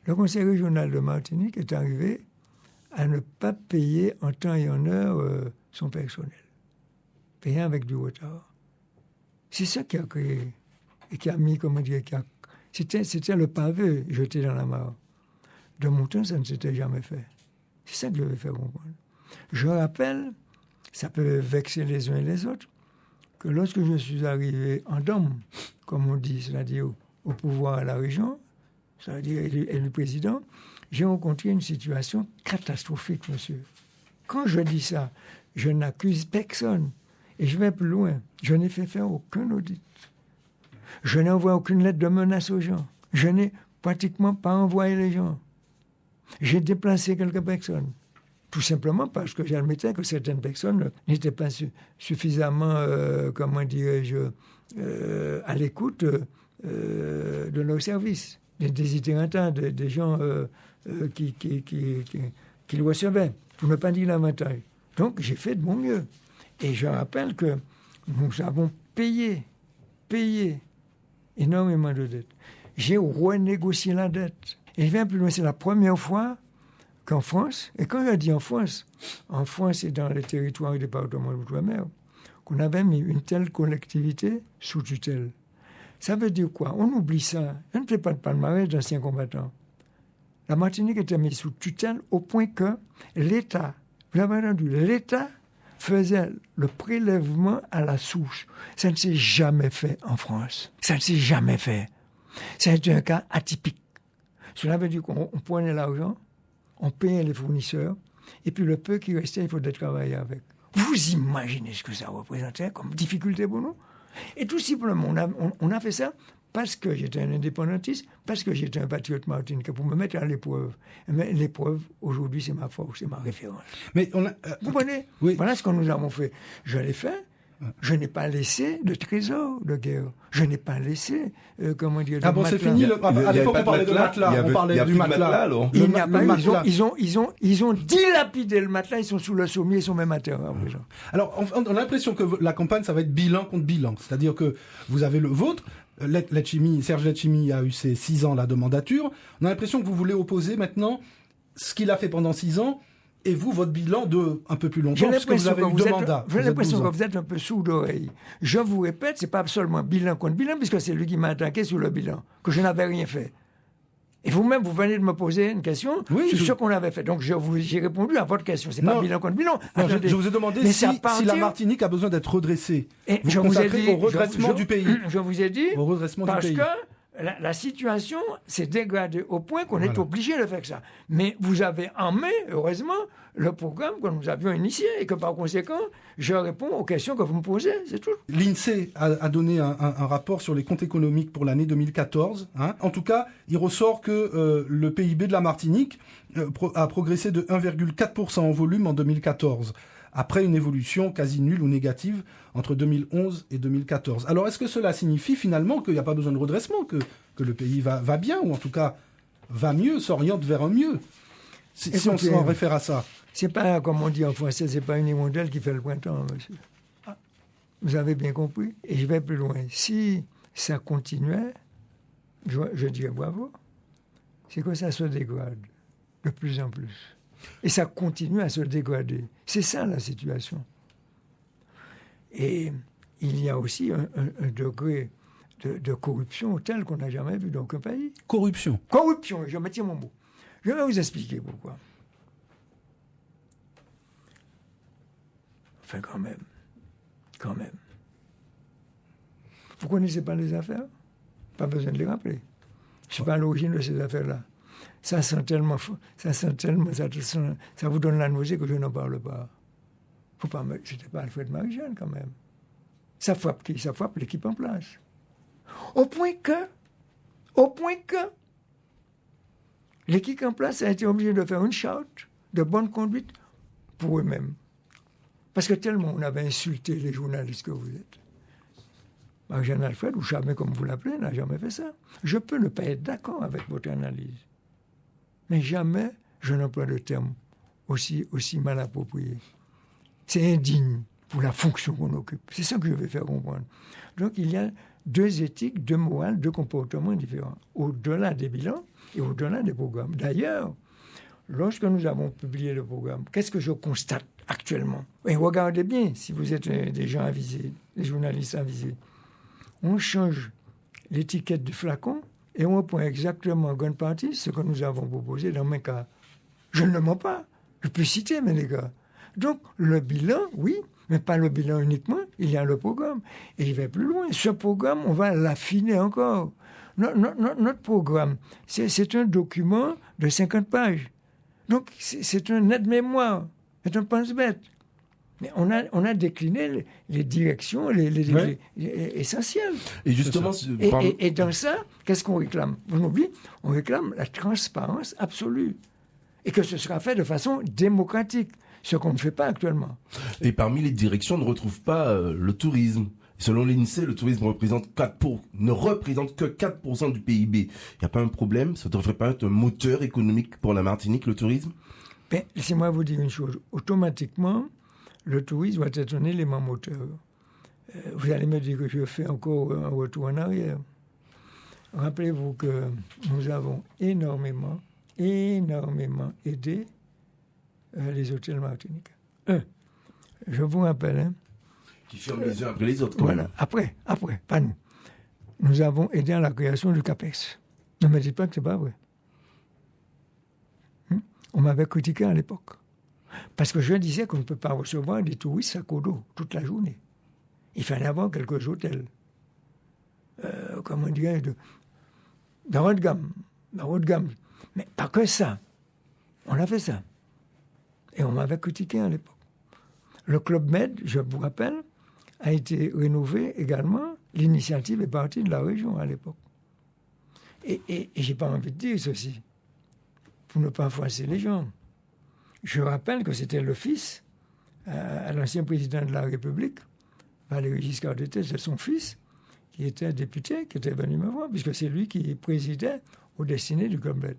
S3: le conseil régional de Martinique est arrivé à ne pas payer en temps et en heure son personnel. Payer avec du retard. C'est ça qui a créé, et qui a mis, comment dire, c'était le pavé jeté dans la mare. De mon temps, ça ne s'était jamais fait. C'est ça que je vais faire comprendre. Je rappelle, ça peut vexer les uns et les autres, que lorsque je suis arrivé en dôme, comme on dit, c'est-à-dire au pouvoir à la région, c'est-à-dire élu président, j'ai rencontré une situation catastrophique, monsieur. Quand je dis ça, je n'accuse personne. Et je vais plus loin. Je n'ai fait faire aucun audit. Je n'ai envoyé aucune lettre de menace aux gens. Je n'ai pratiquement pas envoyé les gens. J'ai déplacé quelques personnes. Tout simplement parce que j'admettais que certaines personnes n'étaient pas suffisamment, comment dirais-je, à l'écoute de leur service. Des désirants, des gens qui le recevaient, pour ne pas dire l'avantage. Donc j'ai fait de mon mieux. Et je rappelle que nous avons payé énormément de dettes. J'ai renégocié la dette. Et je viens plus loin, c'est la première fois qu'en France, et quand je dis en France et dans les territoires et départements d'outre-mer, qu'on avait mis une telle collectivité sous tutelle. Ça veut dire quoi? On oublie ça. On ne fait pas de palmarès d'anciens combattants. La Martinique était mise sous tutelle au point que l'État, vous avez entendu, l'État faisait le prélèvement à la souche. Ça ne s'est jamais fait en France. Ça ne s'est jamais fait. C'est un cas atypique. Cela veut dire qu'on prenait l'argent, on payait les fournisseurs, et puis le peu qui restait, il faudrait travailler avec. Vous imaginez ce que ça représentait comme difficulté pour nous? Et tout simplement, on a fait ça parce que j'étais un indépendantiste, parce que j'étais un patriote martiniquais, pour me mettre à l'épreuve. Mais l'épreuve, aujourd'hui, c'est ma force, c'est ma référence.
S2: Mais on a,
S3: vous comprenez? Oui. Voilà ce que nous avons fait. Je l'ai fait. Je n'ai pas laissé de trésor de guerre. Je n'ai pas laissé, comment dire, de
S2: matelas. C'est fini. À l'époque, on parlait de matelas. On parlait du matelas.
S3: Il n'y a pas eu. Ils ont dilapidé le matelas. Ils sont sous le sommier. Ils sont même à terre.
S2: Alors, on a l'impression que la campagne, ça va être bilan contre bilan. C'est-à-dire que vous avez le vôtre. Serge Letchimy a eu ses 6 ans là, de mandature. On a l'impression que vous voulez opposer maintenant ce qu'il a fait pendant 6 ans et vous, votre bilan de un peu plus longtemps, puisque vous avez eu 2 mandats.
S3: J'ai l'impression que vous êtes un peu sourd d'oreille. Je vous répète, c'est pas seulement bilan contre bilan, puisque c'est lui qui m'a attaqué sur le bilan, que je n'avais rien fait. Et vous-même, vous venez de me poser une question sur ce qu'on avait fait. Donc, j'ai répondu à votre question. C'est pas bilan contre bilan.
S2: Je vous ai demandé si la Martinique a besoin d'être redressée.
S3: Et je vous ai dit,
S2: au redressement du pays.
S3: Je vous ai dit,
S2: au redressement
S3: parce
S2: du pays.
S3: que la situation s'est dégradée au point qu'on est obligé de faire ça. Mais vous avez en main, heureusement, le programme que nous avions initié et que par conséquent, je réponds aux questions que vous me posez, c'est tout.
S2: L'INSEE a donné un rapport sur les comptes économiques pour l'année 2014. En tout cas, il ressort que le PIB de la Martinique a progressé de 1,4% en volume en 2014, après une évolution quasi nulle ou négative entre 2011 et 2014. Alors, est-ce que cela signifie finalement qu'il n'y a pas besoin de redressement, que le pays va bien, ou en tout cas va mieux, s'oriente vers un mieux, si on s'en réfère à ça?
S3: C'est pas, comme on dit en français, c'est pas une hirondelle qui fait le printemps, monsieur. Vous avez bien compris. Et je vais plus loin. Si ça continuait, je dirais bravo. C'est que ça se dégrade de plus en plus. Et ça continue à se dégrader. C'est ça la situation. Et il y a aussi un degré de corruption tel qu'on n'a jamais vu dans aucun pays.
S2: Corruption,
S3: je me tiens mon mot. Je vais vous expliquer pourquoi. Enfin, quand même. Vous ne connaissez pas les affaires? Pas besoin de les rappeler. Je ne suis pas à l'origine de ces affaires-là. Ça sent tellement, ça vous donne la nausée que je n'en parle pas. C'était pas Alfred Marie-Jeanne, quand même. Ça frappe qui? Ça frappe l'équipe en place. Au point que l'équipe en place a été obligée de faire une charte de bonne conduite pour eux-mêmes. Parce que tellement on avait insulté les journalistes que vous êtes. Marie-Jeanne Alfred, ou Chabin comme vous l'appelez, n'a jamais fait ça. Je peux ne pas être d'accord avec votre analyse. Mais jamais je n'emploie de terme aussi mal approprié. C'est indigne pour la fonction qu'on occupe. C'est ça que je vais faire comprendre. Donc il y a deux éthiques, deux morales, deux comportements différents, au-delà des bilans et au-delà des programmes. D'ailleurs, lorsque nous avons publié le programme, qu'est-ce que je constate actuellement? Et regardez bien, si vous êtes des gens avisés, des journalistes avisés, on change l'étiquette du flacon et on prend exactement en grande partie ce que nous avons proposé dans mes cas. Je ne le mens pas. Je peux citer, mais les gars. Donc, le bilan, oui, mais pas le bilan uniquement. Il y a le programme. Et il va plus loin. Ce programme, on va l'affiner encore. Notre programme, c'est un document de 50 pages. Donc, c'est un aide-mémoire. C'est un pense-bête. Mais on a décliné les directions les essentielles.
S4: Et justement...
S3: Et dans ça, qu'est-ce qu'on réclame? On oublie, on réclame la transparence absolue. Et que ce sera fait de façon démocratique, ce qu'on ne fait pas actuellement.
S4: Et parmi les directions, on ne retrouve pas le tourisme. Selon l'INSEE, le tourisme ne représente que 4% du PIB. Il n'y a pas un problème? Ça ne devrait pas être un moteur économique pour la Martinique, le tourisme?
S3: Ben, laissez-moi vous dire une chose. Automatiquement, le tourisme doit être un élément moteur. Vous allez me dire que je fais encore un retour en arrière. Rappelez-vous que nous avons énormément aidé les hôtels martiniquais. Je vous rappelle...
S4: Qui ferment les uns après les autres.
S3: Voilà. Après, pas nous. Nous avons aidé à la création du CAPEX. Ne me dites pas que ce n'est pas vrai. On m'avait critiqué à l'époque. Parce que je disais qu'on ne peut pas recevoir des touristes à Kodo toute la journée. Il fallait avoir quelques hôtels. Comment dire, de haute gamme. Mais pas que ça. On a fait ça. Et on m'avait critiqué à l'époque. Le Club Med, je vous rappelle, a été rénové également. L'initiative est partie de la région à l'époque. Et je n'ai pas envie de dire ceci, pour ne pas froisser les gens. Je rappelle que c'était le fils à l'ancien président de la République, Valéry Giscard d'Estaing, c'est son fils, qui était député, qui était venu me voir, puisque c'est lui qui présidait aux destinées du Club Med.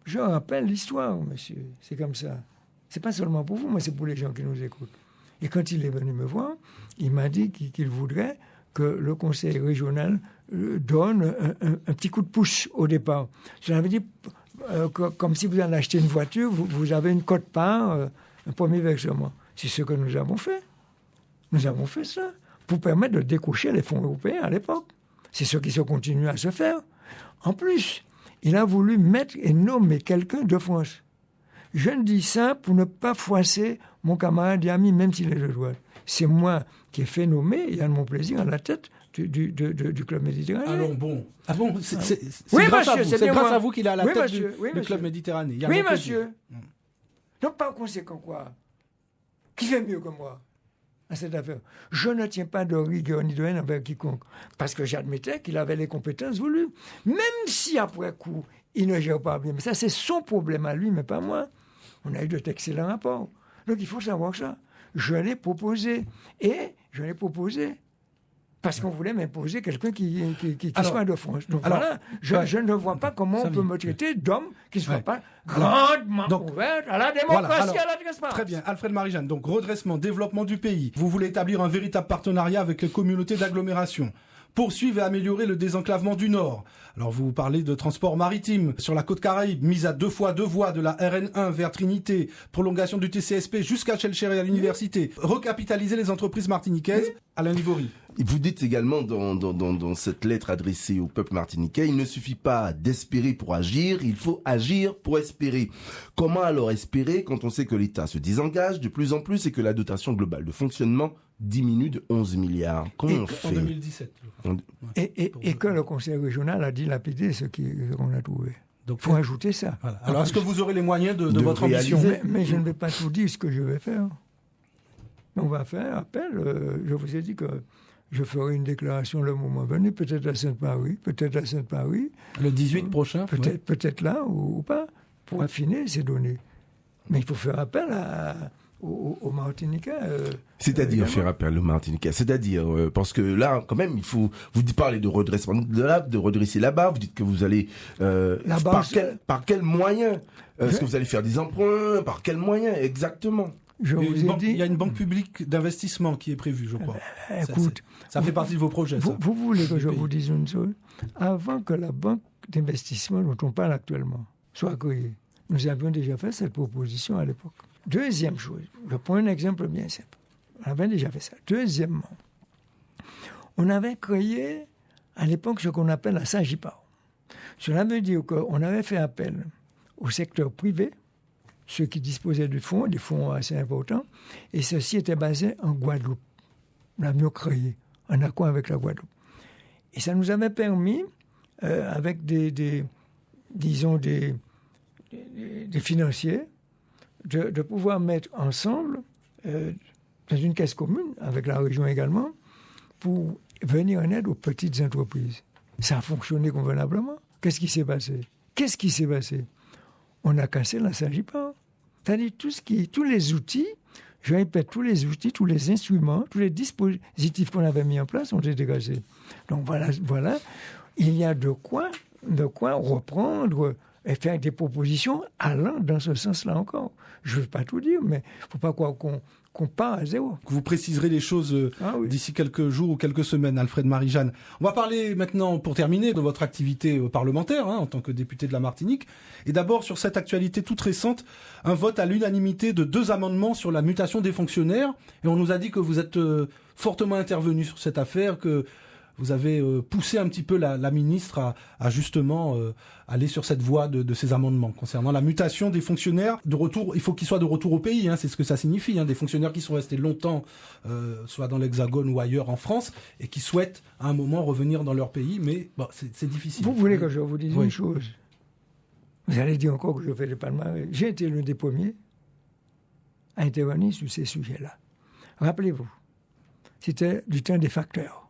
S3: Je rappelle l'histoire, monsieur. C'est comme ça. C'est pas seulement pour vous, mais c'est pour les gens qui nous écoutent. Et quand il est venu me voir, il m'a dit qu'il voudrait que le conseil régional donne un petit coup de pouce au départ. Je l'avais dit, comme si vous allez acheter une voiture, vous avez une quote-part, un premier versement. C'est ce que nous avons fait. Nous avons fait ça pour permettre de décrocher les fonds européens à l'époque. C'est ce qui se continue à se faire. En plus, il a voulu mettre et nommer quelqu'un de France. Je ne dis ça pour ne pas froisser mon camarade et ami, même s'il est de droite. C'est moi qui ai fait nommer Yann Monplaisir à la tête du Club Méditerranée.
S2: Alors bon. Ah bon, c'est
S3: oui,
S2: grâce
S3: monsieur,
S2: à vous. C'est grâce à vous qu'il est à la tête du
S3: Club
S2: Méditerranée.
S3: Oui, monsieur. Donc, par conséquent, quoi? Qui fait mieux que moi à cette affaire? Je ne tiens pas de rigueur ni de haine envers quiconque, parce que j'admettais qu'il avait les compétences voulues. Même si, après coup, il ne gère pas bien. Mais ça, c'est son problème à lui, mais pas moi. On a eu d'excellents rapports. Donc, il faut savoir ça. Je l'ai proposé. Et je l'ai proposé parce qu'on voulait m'imposer quelqu'un qui soit de France. Donc voilà, je ne vois pas comment on peut me traiter d'homme qui ne soit pas grandement ouvert à la démocratie, à la transparence.
S2: Très bien. Alfred Marie-Jeanne, donc redressement, développement du pays. Vous voulez établir un véritable partenariat avec les communautés d'agglomération. Poursuivre et améliorer le désenclavement du Nord. Alors vous parlez de transport maritime sur la côte Caraïbe, mise à 2 fois 2 voies de la RN1 vers Trinité, prolongation du TCSP jusqu'à Chelcher et à l'université, recapitaliser les entreprises martiniquaises. Alain Livory.
S4: Vous dites également dans cette lettre adressée au peuple martiniquais, il ne suffit pas d'espérer pour agir, il faut agir pour espérer. Comment alors espérer quand on sait que l'État se désengage de plus en plus et que la dotation globale de fonctionnement diminue de 11 milliards? Comment on fait?
S2: En 2017.
S3: Et que le conseil régional a dilapidé ce qu'on a trouvé. Donc il faut ajouter ça.
S2: Voilà. Alors est-ce que vous aurez les moyens de votre ambition?
S3: Mais je ne vais pas tout dire ce que je vais faire. On va faire appel. Je vous ai dit que je ferai une déclaration le moment venu, peut-être à Sainte-Marie,
S2: Le 18 prochain?
S3: Peut-être là ou pas, pour affiner ces données. Mais il faut faire appel aux Martiniquais.
S4: C'est-à-dire faire appel aux Martiniquais. C'est-à-dire, parce que là, quand même, vous parlez de redressement de redresser la barre, vous dites que vous allez... par quel moyen est-ce que vous allez faire des emprunts? Par quel moyen exactement?
S2: Il y a une banque publique d'investissement qui est prévue, je crois.
S3: Écoute,
S2: ça fait partie de vos projets.
S3: Vous voulez que je vous dise une chose? Avant que la banque d'investissement dont on parle actuellement soit créée, nous avions déjà fait cette proposition à l'époque. Deuxième chose, je prends un exemple bien simple. On avait déjà fait ça. Deuxièmement, on avait créé à l'époque ce qu'on appelle la SAGIPA. Cela veut dire qu'on avait fait appel au secteur privé, ceux qui disposaient de fonds, des fonds assez importants, et ceci était basé en Guadeloupe. Nous l'avions créé en accord avec la Guadeloupe. Et ça nous avait permis, avec des financiers, de pouvoir mettre ensemble, dans une caisse commune, avec la région également, pour venir en aide aux petites entreprises. Ça a fonctionné convenablement. Qu'est-ce qui s'est passé? On a cassé la SAGIPA. C'est-à-dire tous les outils, je répète, tous les outils, tous les instruments, tous les dispositifs qu'on avait mis en place ont été cassés. Donc voilà, il y a de quoi reprendre et faire des propositions allant dans ce sens-là encore. Je ne veux pas tout dire, mais il ne faut pas croire qu'on part à zéro.
S2: Vous préciserez les choses d'ici quelques jours ou quelques semaines, Alfred Marie-Jeanne. On va parler maintenant, pour terminer, de votre activité parlementaire en tant que député de la Martinique. Et d'abord, sur cette actualité toute récente, un vote à l'unanimité de 2 amendements sur la mutation des fonctionnaires. Et on nous a dit que vous êtes fortement intervenu sur cette affaire, que vous avez poussé un petit peu la ministre à justement aller sur cette voie de ces amendements concernant la mutation des fonctionnaires de retour. Il faut qu'ils soient de retour au pays, c'est ce que ça signifie. Des fonctionnaires qui sont restés longtemps, soit dans l'Hexagone ou ailleurs en France, et qui souhaitent à un moment revenir dans leur pays, mais c'est difficile.
S3: Vous voulez que je vous dise une chose? Vous allez dire encore que je fais le palmarès. J'ai été l'un des premiers à intervenir sur ces sujets-là. Rappelez-vous, c'était du temps des facteurs.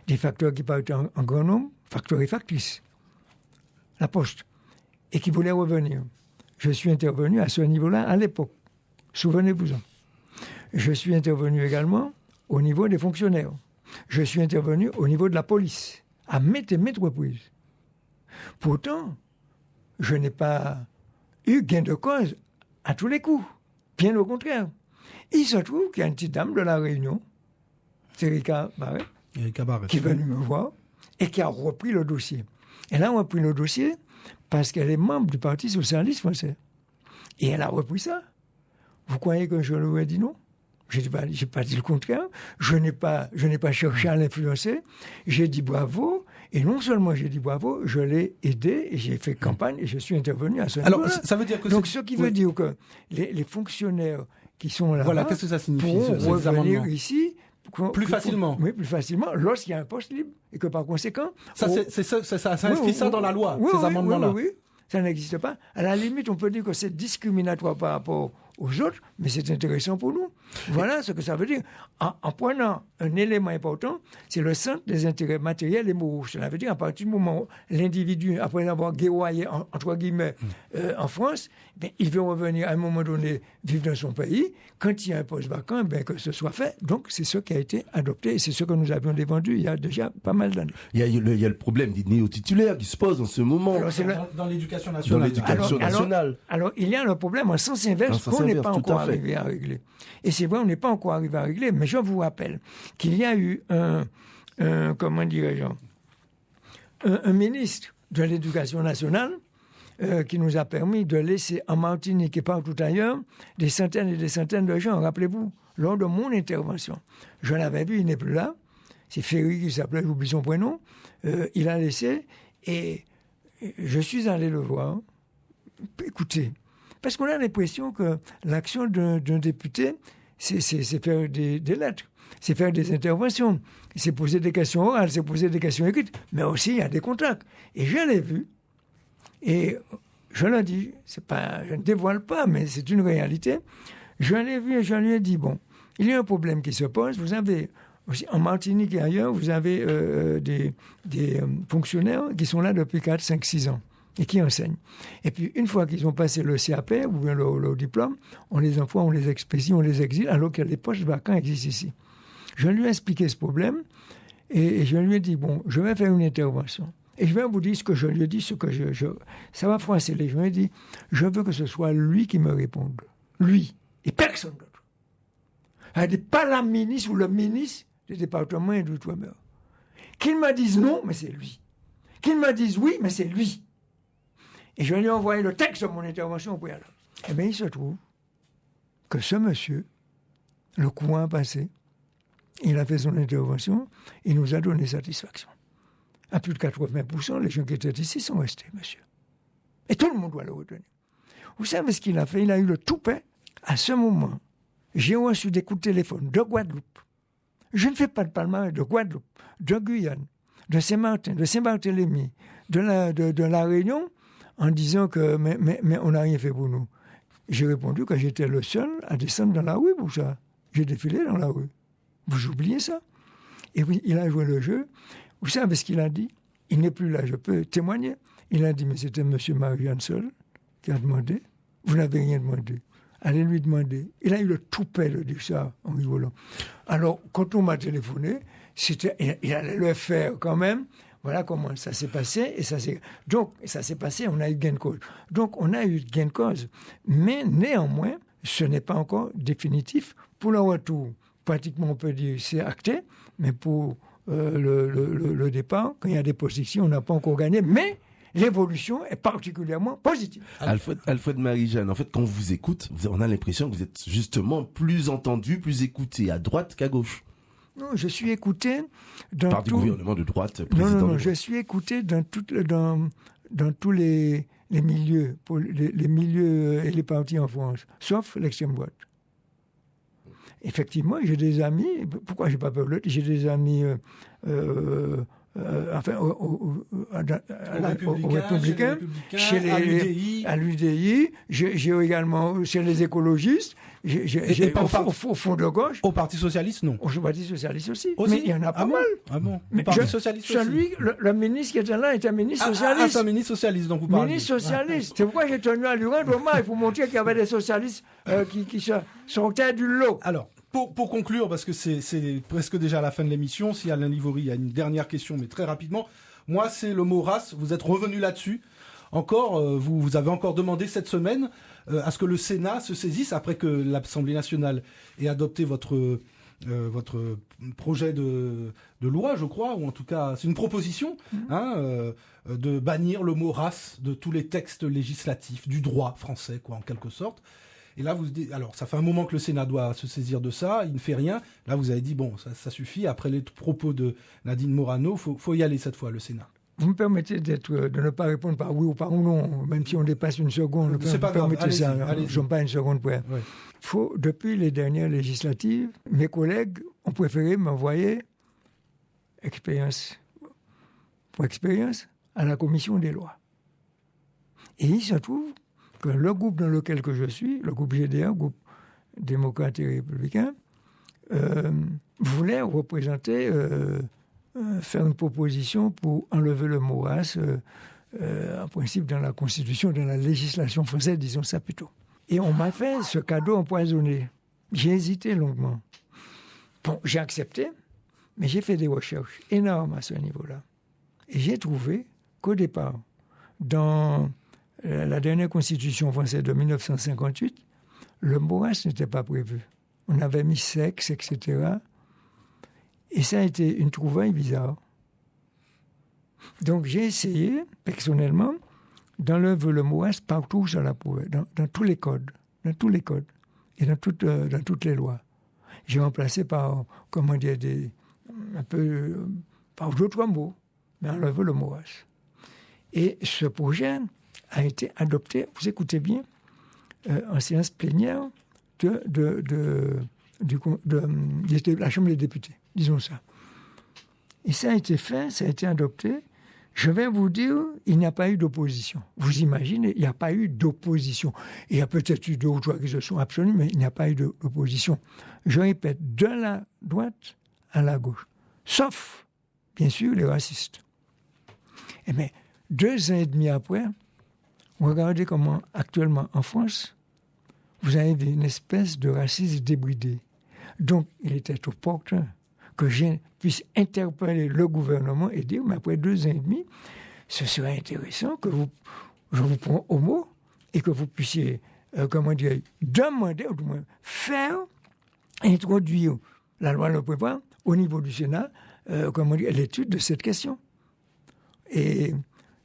S3: Des facteurs qui partaient en grand nombre, facteurs et factrices. La Poste. Et qui voulaient revenir. Je suis intervenu à ce niveau-là à l'époque. Souvenez-vous-en. Je suis intervenu également au niveau des fonctionnaires. Je suis intervenu au niveau de la police, à maintes et maintes reprises. Pourtant, je n'ai pas eu gain de cause à tous les coups. Bien au contraire. Il se trouve qu'il y a une petite dame de la Réunion, c'est Erika Barret, qui est venue me voir et qui a repris le dossier. Elle a repris le dossier parce qu'elle est membre du Parti socialiste français. Et elle a repris ça. Vous croyez que je lui ai dit non? Je n'ai pas dit le contraire. Je n'ai pas cherché à l'influencer. J'ai dit bravo. Et non seulement j'ai dit bravo, je l'ai aidé et j'ai fait campagne et je suis intervenu à ce niveau-là.
S2: Alors, ça veut dire que
S3: donc, ce qui veut dire que les fonctionnaires qui sont là,
S2: voilà, qu'est-ce que ça signifie,
S3: pourront revenir ici
S2: plus facilement.
S3: Oui, plus facilement, lorsqu'il y a un poste libre et que par conséquent...
S2: Ça inscrit ça dans la loi, ces amendements-là.
S3: Oui, ça n'existe pas. À la limite, on peut dire que c'est discriminatoire par rapport aux autres, mais c'est intéressant pour nous. Voilà ce que ça veut dire. En prenant un élément important, c'est le centre des intérêts matériels et moraux. Cela veut dire, à partir du moment où l'individu, après avoir guerroyé, entre guillemets, en France, il veut revenir à un moment donné vivre dans son pays. Quand il y a un poste vacant, que ce soit fait. Donc, c'est ce qui a été adopté et c'est ce que nous avions défendu il y a déjà pas mal d'années.
S4: Il y a le problème des néo-titulaires qui se pose en ce moment.
S3: Alors,
S2: dans l'éducation nationale.
S3: Alors, il y a le problème en sens inverse qu'on n'est pas encore arrivé à régler. Et c'est vrai, on n'est pas encore arrivé à régler, mais je vous rappelle qu'il y a eu un ministre de l'Éducation nationale qui nous a permis de laisser en Martinique et partout ailleurs des centaines et des centaines de gens. Rappelez-vous, lors de mon intervention, je l'avais vu, il n'est plus là, c'est Ferry qui s'appelait, j'oublie son prénom, il a laissé et je suis allé le voir. Écoutez, parce qu'on a l'impression que l'action d'un député, c'est faire des lettres, c'est faire des interventions, c'est poser des questions orales, c'est poser des questions écrites, mais aussi il y a des contacts. Et je l'ai vu, et je l'ai dit, je ne dévoile pas, mais c'est une réalité. Je l'ai vu et je lui ai dit, bon, il y a un problème qui se pose, vous avez, aussi, en Martinique et ailleurs, vous avez des fonctionnaires qui sont là depuis 4, 5, 6 ans. et qui enseignent. Et puis, une fois qu'ils ont passé le CAP ou bien le diplôme, on les envoie, on les expédie, on les exile, alors que les postes vacants existent ici. Je lui ai expliqué ce problème et je lui ai dit, bon, je vais faire une intervention. Et je vais vous dire ce que je lui ai dit, ça va froisser les gens. Je lui ai dit, je veux que ce soit lui qui me réponde. Lui, et personne d'autre. Elle dit, pas la ministre ou le ministre du département et de l'outre-mer. Qu'il me dise non, mais c'est lui. Qu'il me dise oui, mais c'est lui. Et je lui ai envoyé le texte de mon intervention au préalable. Eh bien, il se trouve que ce monsieur, le courant passé, il a fait son intervention, il nous a donné satisfaction. À plus de 80%, les gens qui étaient ici sont restés, monsieur. Et tout le monde doit le retenir. Vous savez ce qu'il a fait? Il a eu le toupet. À ce moment, j'ai reçu des coups de téléphone de Guadeloupe. Je ne fais pas de palmarès, de Guadeloupe, de Guyane, de Saint-Martin, de Saint-Barthélemy, de la Réunion, en disant que mais on n'a rien fait pour nous. J'ai répondu que j'étais le seul à descendre dans la rue pour ça. J'ai défilé dans la rue. Vous oubliez ça? Et oui, il a joué le jeu. Vous savez ce qu'il a dit? Il n'est plus là, je peux témoigner. Il a dit, mais c'était M. Marie-Jeanne seul qui a demandé. Vous n'avez rien demandé. Allez lui demander. Il a eu le toupet de dire ça en rigolant. Alors, quand on m'a téléphoné, il allait le faire quand même. Voilà comment ça s'est passé. Et ça s'est passé, on a eu gain de cause. Donc, on a eu gain de cause. Mais néanmoins, ce n'est pas encore définitif. Pour le retour, pratiquement, on peut dire c'est acté. Mais pour le départ, quand il y a des positions, on n'a pas encore gagné. Mais l'évolution est particulièrement positive.
S4: Alfred Marie-Jeanne, en fait, quand on vous écoute, on a l'impression que vous êtes justement plus entendu, plus écouté à droite qu'à gauche.
S3: Non, je suis écouté
S4: par des gouvernements de droite, président
S3: Non, je suis écouté dans tous les milieux, les milieux et les partis en France, sauf l'extrême droite. Effectivement, j'ai des amis, pourquoi j'ai pas peur de le dire, j'ai des amis aux Républicains, à l'UDI, j'ai également chez les écologistes, au fond de gauche.
S2: Au Parti Socialiste, non.
S3: Au Parti Socialiste aussi. Mais il y en a pas mal.
S2: Ah bon?
S3: Mais
S2: Parti Socialiste
S3: celui, le ministre qui était là était un ministre socialiste.
S2: C'est un ministre socialiste dont vous parlez.
S3: Ministre socialiste. C'est pourquoi j'ai tenu à lui rendre hommage pour montrer qu'il y avait des socialistes qui sortaient du lot.
S2: Alors, pour conclure, parce que c'est presque déjà la fin de l'émission, si Alain Livory, il y a une dernière question, mais très rapidement. Moi, c'est le mot race. Vous êtes revenu là-dessus. Encore, vous avez encore demandé cette semaine à ce que le Sénat se saisisse, après que l'Assemblée nationale ait adopté votre projet de loi, je crois, ou en tout cas, c'est une proposition, de bannir le mot race de tous les textes législatifs, du droit français, quoi, en quelque sorte. Et là, alors, ça fait un moment que le Sénat doit se saisir de ça, il ne fait rien. Là, vous avez dit, bon, ça suffit. Après les propos de Nadine Morano, faut y aller cette fois, le Sénat.
S3: Vous me permettez de ne pas répondre par oui ou par non, même si on dépasse une seconde.
S2: C'est pas grave, allez-y.
S3: Je n'ai pas une seconde pour elle. Oui. Depuis les dernières législatives, mes collègues ont préféré m'envoyer expérience à la commission des lois. Et il se trouve que le groupe dans lequel je suis, le groupe GDA, groupe démocrate et républicain, voulait représenter, faire une proposition pour enlever le mot race, en principe dans la Constitution, dans la législation française, disons ça plutôt. Et on m'a fait ce cadeau empoisonné. J'ai hésité longuement. Bon, j'ai accepté, mais j'ai fait des recherches énormes à ce niveau-là. Et j'ai trouvé qu'au départ, dans la dernière Constitution française de 1958, le mot race n'était pas prévu. On avait mis sexe, etc. Et ça a été une trouvaille bizarre. Donc j'ai essayé, personnellement, d'enlever le mot race partout où ça la pouvait, dans tous les codes, et dans toutes les lois. J'ai remplacé par, comment dire, par d'autres mots, mais enlever le mot race. Et ce projet a été adopté, vous écoutez bien, en séance plénière de la Chambre des députés, disons ça. Et ça a été fait, ça a été adopté. Je vais vous dire, il n'y a pas eu d'opposition. Vous imaginez, il n'y a pas eu d'opposition. Il y a peut-être eu 2 ou 3 qui se sont abstenus, mais il n'y a pas eu d'opposition. Je répète, de la droite à la gauche. Sauf, bien sûr, les racistes. Et bien, 2 ans et demi après, regardez comment, actuellement, en France, vous avez une espèce de racisme débridé. Donc, il était opportun que je puisse interpeller le gouvernement et dire, mais après 2 ans et demi, ce serait intéressant que je vous prends au mot et que vous puissiez, demander, ou du moins faire, introduire la loi le prépare au niveau du Sénat, l'étude de cette question. Et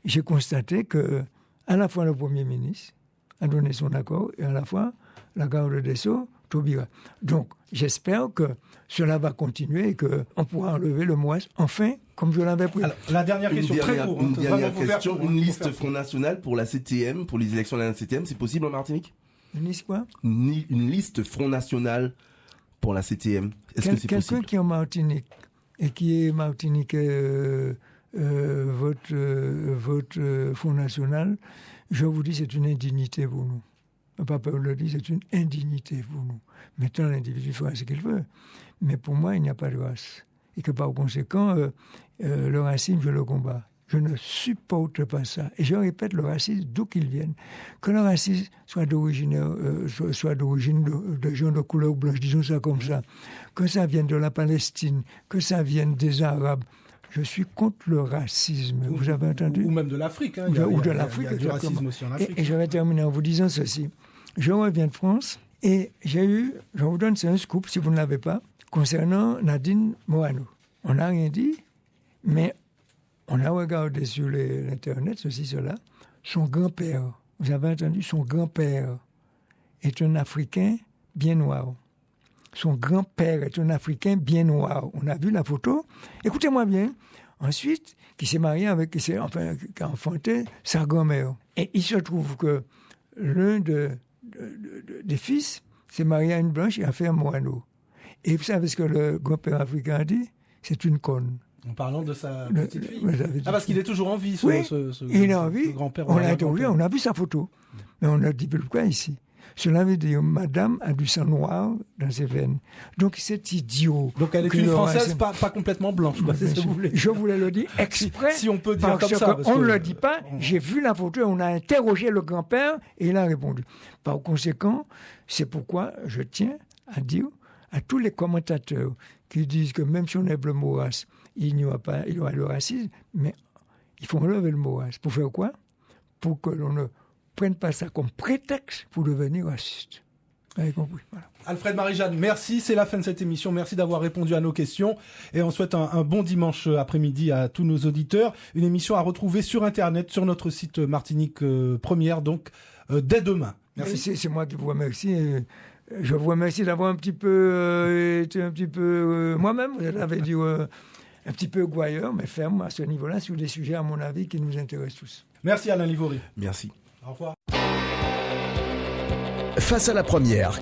S3: j'ai constaté que à la fois le Premier ministre a donné son accord et à la fois la garde des Sceaux, Taubira. Donc, j'espère que cela va continuer et qu'on pourra enlever le MOAS, enfin, comme je l'avais prévu.
S2: Alors, la dernière question, très court.
S4: Une dernière question, une liste Front National pour la CTM, pour les élections de la CTM, c'est possible en Martinique?
S3: Une liste quoi?
S4: Une liste Front National pour la CTM. Est-ce que c'est
S3: Quelqu'un
S4: possible?
S3: qui est en Martinique et qui est Martiniquais vote Front National, je vous dis, c'est une indignité pour nous. Papa le dit, c'est une indignité pour nous. Maintenant, l'individu fera ce qu'il veut. Mais pour moi, il n'y a pas de race. Et que par conséquent, le racisme, je le combats. Je ne supporte pas ça. Et je répète, le racisme, d'où qu'il vienne. Que le racisme soit d'origine de gens de couleur blanche, disons ça comme ça. Que ça vienne de la Palestine, que ça vienne des Arabes. Je suis contre le racisme. Vous avez entendu?
S2: Ou même de l'Afrique. Hein.
S3: Ou de l'Afrique.
S2: Il y a du racisme aussi en Afrique.
S3: Et je vais terminer en vous disant ceci. Je reviens de France et j'ai eu, je vous donne, c'est un scoop si vous ne l'avez pas, concernant Nadine Morano. On n'a rien dit, mais on a regardé sur l'Internet, ceci, cela. Son grand-père, vous avez entendu, son grand-père est un Africain bien noir. Son grand-père est un Africain bien noir. On a vu la photo. Écoutez-moi bien. Ensuite, qui s'est marié avec, qui a enfanté sa grand-mère. Et il se trouve que l'un des fils s'est marié à une blanche et a fait un moineau. Et vous savez ce que le grand-père africain a dit? C'est une conne.
S2: En parlant de sa petite fille. Parce qu'il est toujours en vie,
S3: oui, il est en vie.
S2: Ce grand-père.
S3: On l'a interviewé, on a vu sa photo. Mais on a dit pourquoi ici? Cela veut dire madame a du sang noir dans ses veines. Donc c'est idiot.
S2: Donc elle est une Française pas complètement blanche. Quoi, c'est ce que vous voulez.
S3: Je voulais le dire exprès.
S2: Si on peut dire comme ça.
S3: Parce on ne le dit pas. J'ai vu la photo et on a interrogé le grand-père et il a répondu. Par conséquent, c'est pourquoi je tiens à dire à tous les commentateurs qui disent que même si on lève le mot race, il y aura le racisme, mais il faut enlever le mot race. Pour faire quoi? Pour que l'on ne prenne pas ça comme prétexte pour devenir raciste. Vous avez compris? Voilà.
S2: Alfred Marie-Jeanne, merci. C'est la fin de cette émission. Merci d'avoir répondu à nos questions. Et on souhaite un bon dimanche après-midi à tous nos auditeurs. Une émission à retrouver sur Internet, sur notre site Martinique Première, donc dès demain. Merci.
S3: C'est moi qui vous remercie. Je vous remercie d'avoir un petit peu été moi-même, j'avais dit un petit peu gouailleur, mais ferme à ce niveau-là sur des sujets, à mon avis, qui nous intéressent tous.
S2: Merci Alain Livory.
S4: Merci.
S2: Au revoir.
S1: Face à la première,